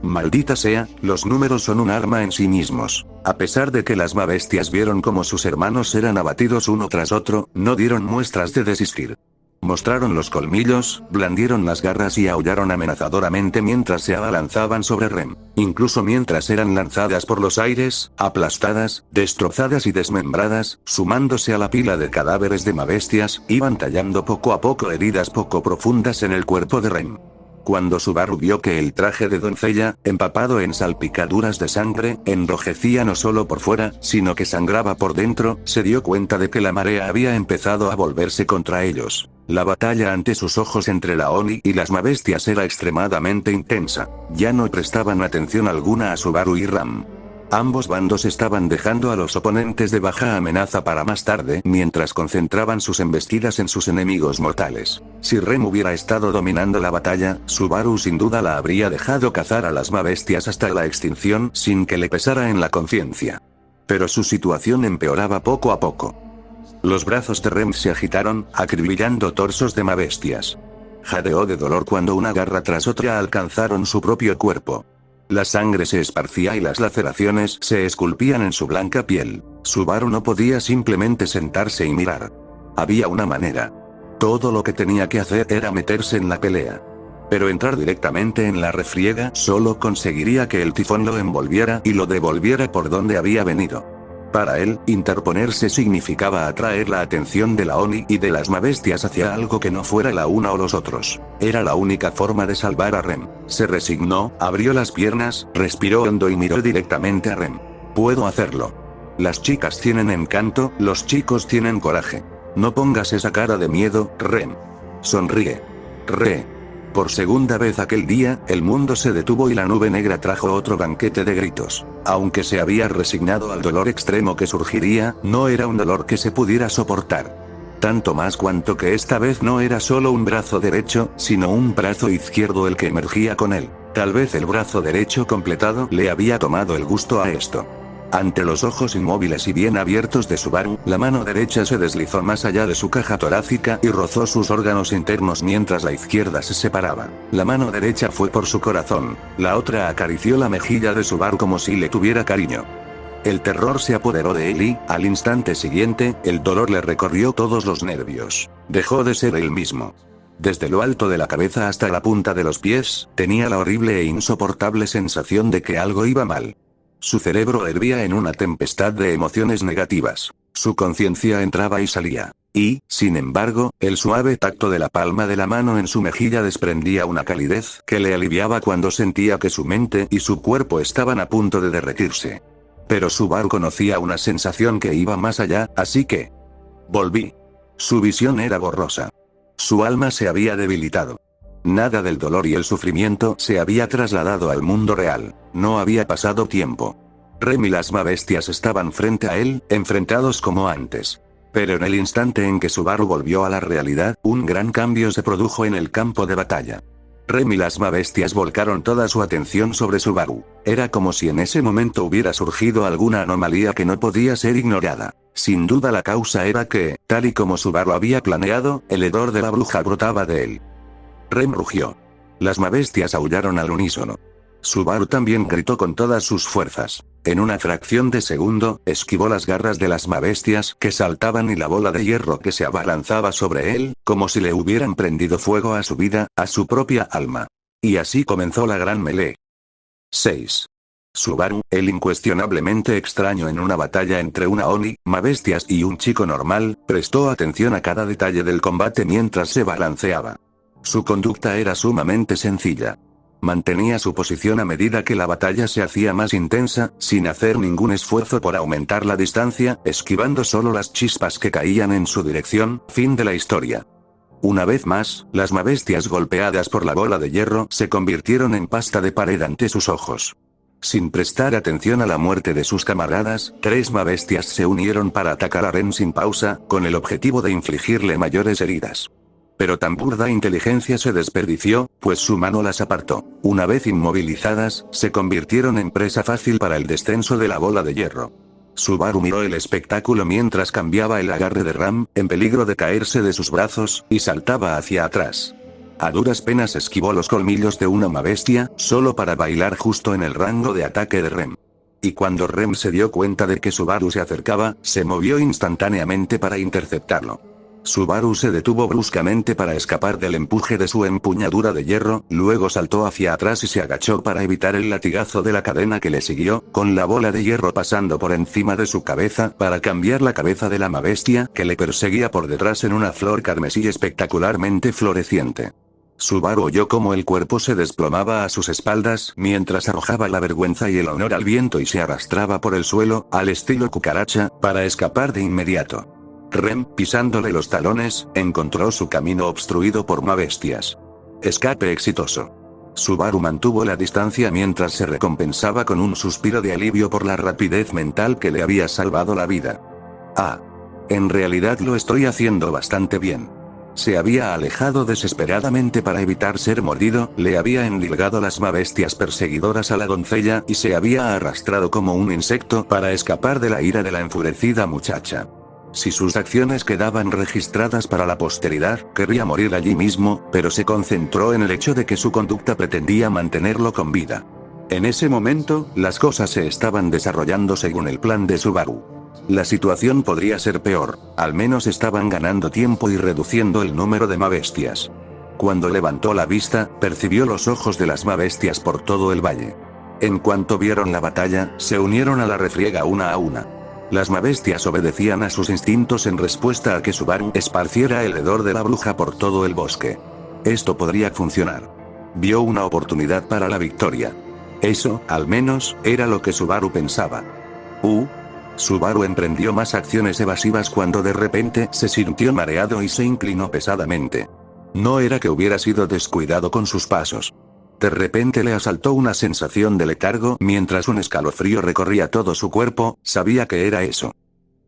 Maldita sea, los números son un arma en sí mismos. A pesar de que las bestias vieron cómo sus hermanos eran abatidos uno tras otro, no dieron muestras de desistir. Mostraron los colmillos, blandieron las garras y aullaron amenazadoramente mientras se abalanzaban sobre Rem. Incluso mientras eran lanzadas por los aires, aplastadas, destrozadas y desmembradas, sumándose a la pila de cadáveres de bestias, iban tallando poco a poco heridas poco profundas en el cuerpo de Rem. Cuando Subaru vio que el traje de doncella, empapado en salpicaduras de sangre, enrojecía no solo por fuera, sino que sangraba por dentro, se dio cuenta de que la marea había empezado a volverse contra ellos. La batalla ante sus ojos entre la Oni y las bestias era extremadamente intensa. Ya no prestaban atención alguna a Subaru y Ram. Ambos bandos estaban dejando a los oponentes de baja amenaza para más tarde, mientras concentraban sus embestidas en sus enemigos mortales. Si Rem hubiera estado dominando la batalla, Subaru sin duda la habría dejado cazar a las bestias hasta la extinción sin que le pesara en la conciencia. Pero su situación empeoraba poco a poco. Los brazos de Rem se agitaron, acribillando torsos de bestias. Jadeó de dolor cuando una garra tras otra alcanzaron su propio cuerpo. La sangre se esparcía y las laceraciones se esculpían en su blanca piel. Subaru no podía simplemente sentarse y mirar. Había una manera. Todo lo que tenía que hacer era meterse en la pelea. Pero entrar directamente en la refriega solo conseguiría que el tifón lo envolviera y lo devolviera por donde había venido. Para él, interponerse significaba atraer la atención de la Oni y de las bestias hacia algo que no fuera la una o los otros. Era la única forma de salvar a Rem. Se resignó, abrió las piernas, respiró hondo y miró directamente a Rem. Puedo hacerlo. Las chicas tienen encanto, los chicos tienen coraje. No pongas esa cara de miedo, Rem. Sonríe. Por segunda vez aquel día, el mundo se detuvo y la nube negra trajo otro banquete de gritos. Aunque se había resignado al dolor extremo que surgiría, no era un dolor que se pudiera soportar. Tanto más cuanto que esta vez no era solo un brazo derecho, sino un brazo izquierdo el que emergía con él. Tal vez el brazo derecho completado le había tomado el gusto a esto. Ante los ojos inmóviles y bien abiertos de Subaru, la mano derecha se deslizó más allá de su caja torácica y rozó sus órganos internos mientras la izquierda se separaba. La mano derecha fue por su corazón, la otra acarició la mejilla de Subaru como si le tuviera cariño. El terror se apoderó de él y, al instante siguiente, el dolor le recorrió todos los nervios. Dejó de ser él mismo. Desde lo alto de la cabeza hasta la punta de los pies, tenía la horrible e insoportable sensación de que algo iba mal. Su cerebro hervía en una tempestad de emociones negativas. Su conciencia entraba y salía. Y, sin embargo, el suave tacto de la palma de la mano en su mejilla desprendía una calidez que le aliviaba cuando sentía que su mente y su cuerpo estaban a punto de derretirse. Pero Subaru conocía una sensación que iba más allá, así que... volví. Su visión era borrosa. Su alma se había debilitado. Nada del dolor y el sufrimiento se había trasladado al mundo real. No había pasado tiempo. Rem y las mabestias estaban frente a él, enfrentados como antes. Pero en el instante en que Subaru volvió a la realidad, un gran cambio se produjo en el campo de batalla. Rem y las mabestias volcaron toda su atención sobre Subaru. Era como si en ese momento hubiera surgido alguna anomalía que no podía ser ignorada. Sin duda la causa era que, tal y como Subaru había planeado, el hedor de la bruja brotaba de él. Rem rugió. Las mabestias aullaron al unísono. Subaru también gritó con todas sus fuerzas. En una fracción de segundo, esquivó las garras de las mabestias que saltaban y la bola de hierro que se abalanzaba sobre él, como si le hubieran prendido fuego a su vida, a su propia alma. Y así comenzó la gran melee. 6. Subaru, el incuestionablemente extraño en una batalla entre una Oni, mabestias y un chico normal, prestó atención a cada detalle del combate mientras se balanceaba. Su conducta era sumamente sencilla. Mantenía su posición a medida que la batalla se hacía más intensa, sin hacer ningún esfuerzo por aumentar la distancia, esquivando solo las chispas que caían en su dirección. Fin de la historia. Una vez más, las mabestias golpeadas por la bola de hierro se convirtieron en pasta de pared ante sus ojos. Sin prestar atención a la muerte de sus camaradas, 3 mabestias se unieron para atacar a Rem sin pausa, con el objetivo de infligirle mayores heridas. Pero tan burda inteligencia se desperdició, pues su mano las apartó. Una vez inmovilizadas, se convirtieron en presa fácil para el descenso de la bola de hierro. Subaru miró el espectáculo mientras cambiaba el agarre de Ram, en peligro de caerse de sus brazos, y saltaba hacia atrás. A duras penas esquivó los colmillos de una mabestia, solo para bailar justo en el rango de ataque de Rem. Y cuando Rem se dio cuenta de que Subaru se acercaba, se movió instantáneamente para interceptarlo. Subaru se detuvo bruscamente para escapar del empuje de su empuñadura de hierro, luego saltó hacia atrás y se agachó para evitar el latigazo de la cadena que le siguió, con la bola de hierro pasando por encima de su cabeza para cambiar la cabeza de la mabestia que le perseguía por detrás en una flor carmesí espectacularmente floreciente. Subaru oyó cómo el cuerpo se desplomaba a sus espaldas mientras arrojaba la vergüenza y el honor al viento y se arrastraba por el suelo, al estilo cucaracha, para escapar de inmediato. Rem, pisándole los talones, encontró su camino obstruido por mabestias. Escape exitoso. Subaru mantuvo la distancia mientras se recompensaba con un suspiro de alivio por la rapidez mental que le había salvado la vida. Ah. En realidad lo estoy haciendo bastante bien. Se había alejado desesperadamente para evitar ser mordido, le había endilgado las mabestias perseguidoras a la doncella y se había arrastrado como un insecto para escapar de la ira de la enfurecida muchacha. Si sus acciones quedaban registradas para la posteridad, querría morir allí mismo, pero se concentró en el hecho de que su conducta pretendía mantenerlo con vida. En ese momento, las cosas se estaban desarrollando según el plan de Subaru. La situación podría ser peor, al menos estaban ganando tiempo y reduciendo el número de mabestias. Cuando levantó la vista, percibió los ojos de las mabestias por todo el valle. En cuanto vieron la batalla, se unieron a la refriega una a una. Las mabestias obedecían a sus instintos en respuesta a que Subaru esparciera el hedor de la bruja por todo el bosque. Esto podría funcionar. Vio una oportunidad para la victoria. Eso, al menos, era lo que Subaru pensaba. Subaru emprendió más acciones evasivas cuando de repente se sintió mareado y se inclinó pesadamente. No era que hubiera sido descuidado con sus pasos. De repente le asaltó una sensación de letargo mientras un escalofrío recorría todo su cuerpo, sabía que era eso.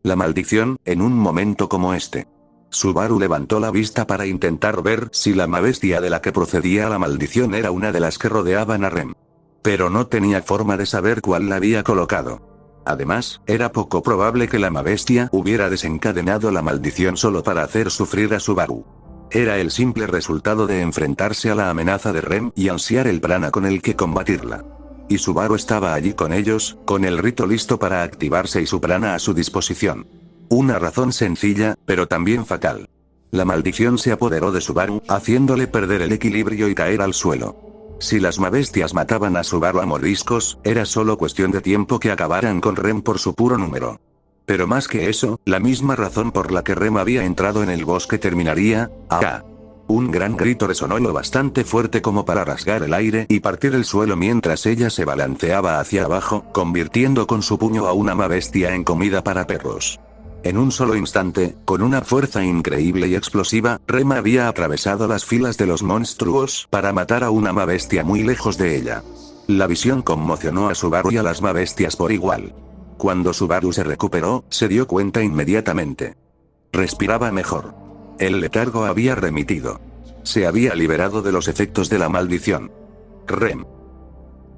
La maldición, en un momento como este. Subaru levantó la vista para intentar ver si la mabestia de la que procedía la maldición era una de las que rodeaban a Rem. Pero no tenía forma de saber cuál la había colocado. Además, era poco probable que la Mabestia hubiera desencadenado la maldición solo para hacer sufrir a Subaru. Era el simple resultado de enfrentarse a la amenaza de Rem y ansiar el prana con el que combatirla. Y Subaru estaba allí con ellos, con el rito listo para activarse y su prana a su disposición. Una razón sencilla, pero también fatal. La maldición se apoderó de Subaru, haciéndole perder el equilibrio y caer al suelo. Si las Mabestias mataban a Subaru a mordiscos, era solo cuestión de tiempo que acabaran con Rem por su puro número. Pero más que eso, la misma razón por la que Rem había entrado en el bosque terminaría, acá. Un gran grito resonó lo bastante fuerte como para rasgar el aire y partir el suelo mientras ella se balanceaba hacia abajo, convirtiendo con su puño a una Mabestia en comida para perros. En un solo instante, con una fuerza increíble y explosiva, Rem había atravesado las filas de los monstruos para matar a una Mabestia muy lejos de ella. La visión conmocionó a Subaru y a las Mabestias por igual. Cuando Subaru se recuperó, se dio cuenta inmediatamente. Respiraba mejor. El letargo había remitido. Se había liberado de los efectos de la maldición.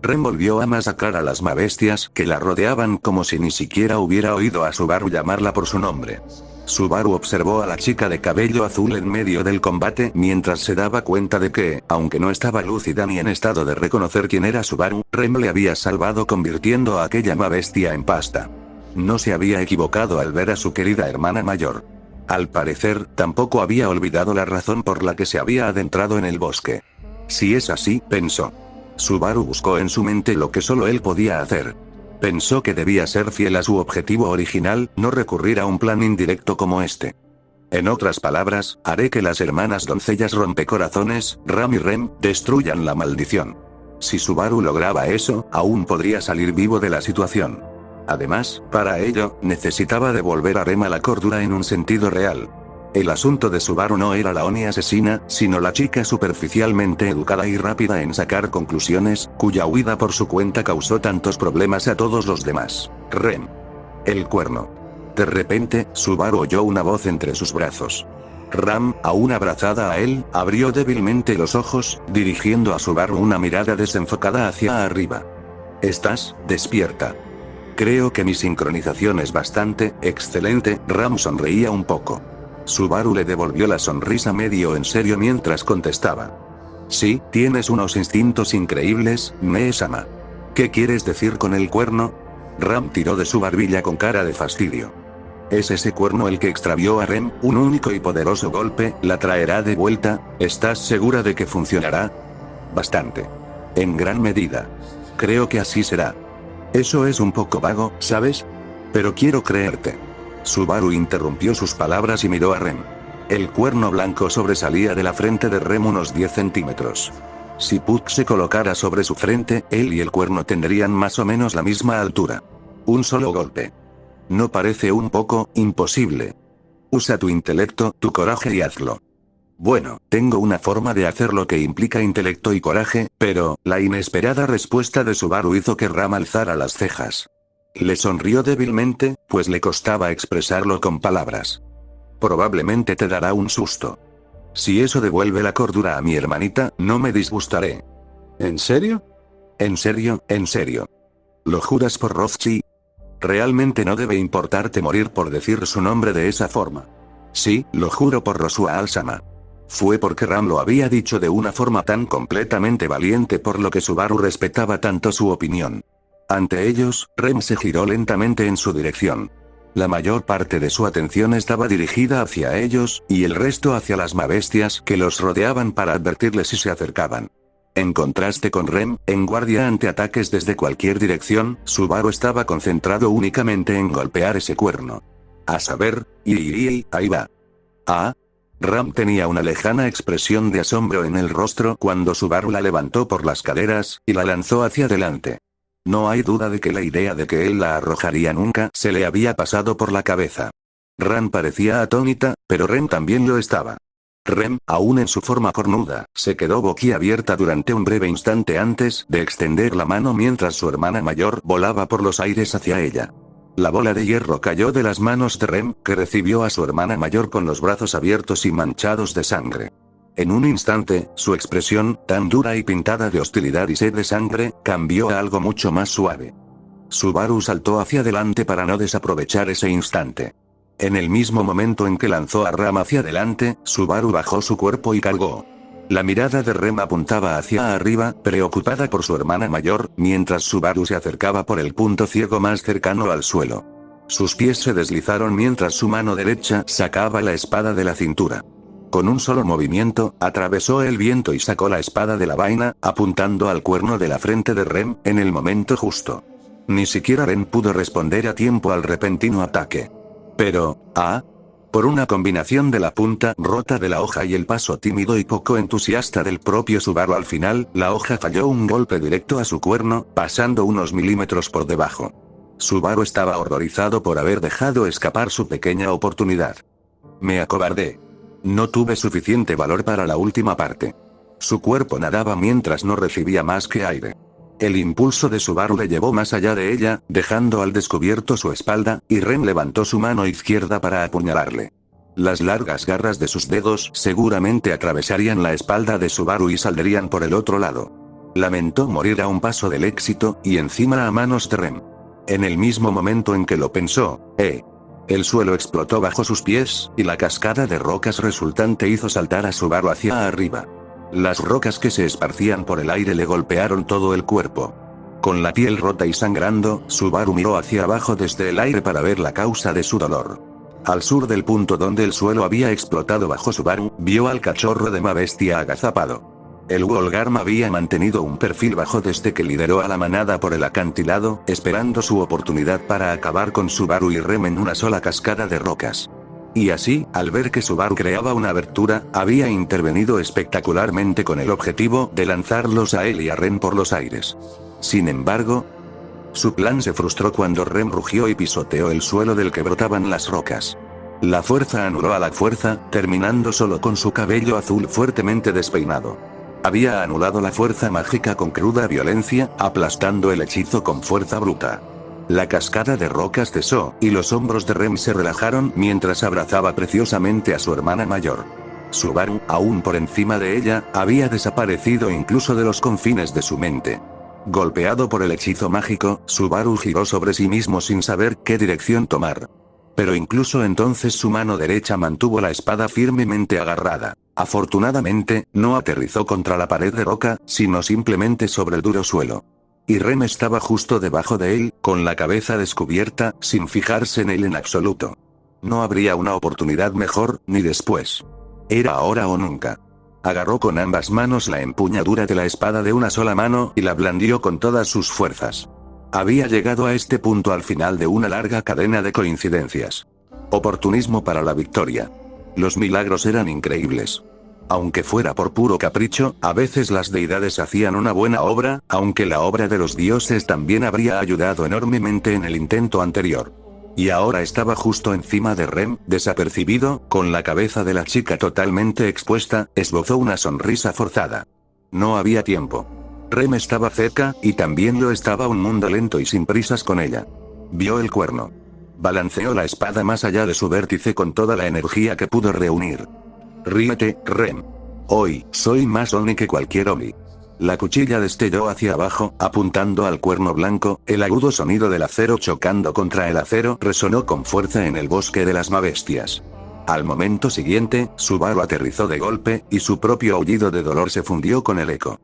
Rem volvió a masacrar a las Mabestias que la rodeaban como si ni siquiera hubiera oído a Subaru llamarla por su nombre. Subaru observó a la chica de cabello azul en medio del combate mientras se daba cuenta de que, aunque no estaba lúcida ni en estado de reconocer quién era Subaru, Rem le había salvado convirtiendo a aquella Mabestia en pasta. No se había equivocado al ver a su querida hermana mayor. Al parecer, tampoco había olvidado la razón por la que se había adentrado en el bosque. Si es así, pensó. Subaru buscó en su mente lo que solo él podía hacer. Pensó que debía ser fiel a su objetivo original, no recurrir a un plan indirecto como este. En otras palabras, haré que las hermanas doncellas rompecorazones, Ram y Rem, destruyan la maldición. Si Subaru lograba eso, aún podría salir vivo de la situación. Además, para ello, necesitaba devolver a Rem a la cordura en un sentido real. El asunto de Subaru no era la Oni asesina, sino la chica superficialmente educada y rápida en sacar conclusiones, cuya huida por su cuenta causó tantos problemas a todos los demás. Rem. El cuerno. De repente, Subaru oyó una voz entre sus brazos. Ram, aún abrazada a él, abrió débilmente los ojos, dirigiendo a Subaru una mirada desenfocada hacia arriba. ¿Estás despierta? Creo que mi sincronización es bastante excelente. Ram sonreía un poco. Subaru le devolvió la sonrisa medio en serio mientras contestaba. Sí, tienes unos instintos increíbles, Mee-sama. ¿Qué quieres decir con el cuerno? Ram tiró de su barbilla con cara de fastidio. ¿Es ese cuerno el que extravió a Rem? Un único y poderoso golpe la traerá de vuelta. ¿Estás segura de que funcionará? Bastante. En gran medida. Creo que así será. Eso es un poco vago, ¿sabes? Pero quiero creerte. Subaru interrumpió sus palabras y miró a Rem. El cuerno blanco sobresalía de la frente de Rem unos 10 centímetros. Si Puck se colocara sobre su frente, él y el cuerno tendrían más o menos la misma altura. Un solo golpe. ¿No parece un poco imposible? Usa tu intelecto, tu coraje y hazlo. Bueno, tengo una forma de hacerlo que implica intelecto y coraje, pero, la inesperada respuesta de Subaru hizo que Ram alzara las cejas. Le sonrió débilmente, pues le costaba expresarlo con palabras. Probablemente te dará un susto. Si eso devuelve la cordura a mi hermanita, no me disgustaré. ¿En serio? En serio, en serio. ¿Lo juras por Rothchi? Realmente no debe importarte morir por decir su nombre de esa forma. Sí, lo juro por Rosua Al-sama. Fue porque Ram lo había dicho de una forma tan completamente valiente por lo que Subaru respetaba tanto su opinión. Ante ellos, Rem se giró lentamente en su dirección. La mayor parte de su atención estaba dirigida hacia ellos, y el resto hacia las Mabestias que los rodeaban para advertirles si se acercaban. En contraste con Rem, en guardia ante ataques desde cualquier dirección, Subaru estaba concentrado únicamente en golpear ese cuerno. A saber, ahí va. Ah. Ram tenía una lejana expresión de asombro en el rostro cuando Subaru la levantó por las caderas, y la lanzó hacia adelante. No hay duda de que la idea de que él la arrojaría nunca se le había pasado por la cabeza. Ram parecía atónita, pero Rem también lo estaba. Rem, aún en su forma cornuda, se quedó boquiabierta durante un breve instante antes de extender la mano mientras su hermana mayor volaba por los aires hacia ella. La bola de hierro cayó de las manos de Rem, que recibió a su hermana mayor con los brazos abiertos y manchados de sangre. En un instante, su expresión, tan dura y pintada de hostilidad y sed de sangre, cambió a algo mucho más suave. Subaru saltó hacia adelante para no desaprovechar ese instante. En el mismo momento en que lanzó a Ram hacia adelante, Subaru bajó su cuerpo y cargó. La mirada de Rem apuntaba hacia arriba, preocupada por su hermana mayor, mientras Subaru se acercaba por el punto ciego más cercano al suelo. Sus pies se deslizaron mientras su mano derecha sacaba la espada de la cintura. Con un solo movimiento, atravesó el viento y sacó la espada de la vaina, apuntando al cuerno de la frente de Rem, en el momento justo. Ni siquiera Rem pudo responder a tiempo al repentino ataque. Pero, por una combinación de la punta rota de la hoja y el paso tímido y poco entusiasta del propio Subaru al final, la hoja falló un golpe directo a su cuerno, pasando unos milímetros por debajo. Subaru estaba horrorizado por haber dejado escapar su pequeña oportunidad. Me acobardé. No tuve suficiente valor para la última parte. Su cuerpo nadaba mientras no recibía más que aire. El impulso de Subaru le llevó más allá de ella, dejando al descubierto su espalda, y Ren levantó su mano izquierda para apuñalarle. Las largas garras de sus dedos seguramente atravesarían la espalda de Subaru y saldrían por el otro lado. Lamentó morir a un paso del éxito, y encima a manos de Ren. En el mismo momento en que lo pensó, el suelo explotó bajo sus pies, y la cascada de rocas resultante hizo saltar a Subaru hacia arriba. Las rocas que se esparcían por el aire le golpearon todo el cuerpo. Con la piel rota y sangrando, Subaru miró hacia abajo desde el aire para ver la causa de su dolor. Al sur del punto donde el suelo había explotado bajo Subaru, vio al cachorro de Mabestia agazapado. El Wolgarm había mantenido un perfil bajo desde que lideró a la manada por el acantilado, esperando su oportunidad para acabar con Subaru y Rem en una sola cascada de rocas. Y así, al ver que Subaru creaba una abertura, había intervenido espectacularmente con el objetivo de lanzarlos a él y a Ren por los aires. Sin embargo, su plan se frustró cuando Ren rugió y pisoteó el suelo del que brotaban las rocas. La fuerza anuló a la fuerza, terminando solo con su cabello azul fuertemente despeinado. Había anulado la fuerza mágica con cruda violencia, aplastando el hechizo con fuerza bruta. La cascada de rocas cesó, y los hombros de Rem se relajaron mientras abrazaba preciosamente a su hermana mayor. Subaru, aún por encima de ella, había desaparecido incluso de los confines de su mente. Golpeado por el hechizo mágico, Subaru giró sobre sí mismo sin saber qué dirección tomar. Pero incluso entonces su mano derecha mantuvo la espada firmemente agarrada. Afortunadamente, no aterrizó contra la pared de roca, sino simplemente sobre el duro suelo. Y Rem estaba justo debajo de él, con la cabeza descubierta, sin fijarse en él en absoluto. No habría una oportunidad mejor, ni después. Era ahora o nunca. Agarró con ambas manos la empuñadura de la espada de una sola mano y la blandió con todas sus fuerzas. Había llegado a este punto al final de una larga cadena de coincidencias. Oportunismo para la victoria. Los milagros eran increíbles. Aunque fuera por puro capricho, a veces las deidades hacían una buena obra, aunque la obra de los dioses también habría ayudado enormemente en el intento anterior. Y ahora estaba justo encima de Rem, desapercibido, con la cabeza de la chica totalmente expuesta, esbozó una sonrisa forzada. No había tiempo. Rem estaba cerca, y también lo estaba un mundo lento y sin prisas con ella. Vio el cuerno. Balanceó la espada más allá de su vértice con toda la energía que pudo reunir. Ríete, Rem. Hoy, soy más Oni que cualquier Oni. La cuchilla destelló hacia abajo, apuntando al cuerno blanco, el agudo sonido del acero chocando contra el acero resonó con fuerza en el bosque de las Mabestias. Al momento siguiente, Subaru aterrizó de golpe, y su propio aullido de dolor se fundió con el eco.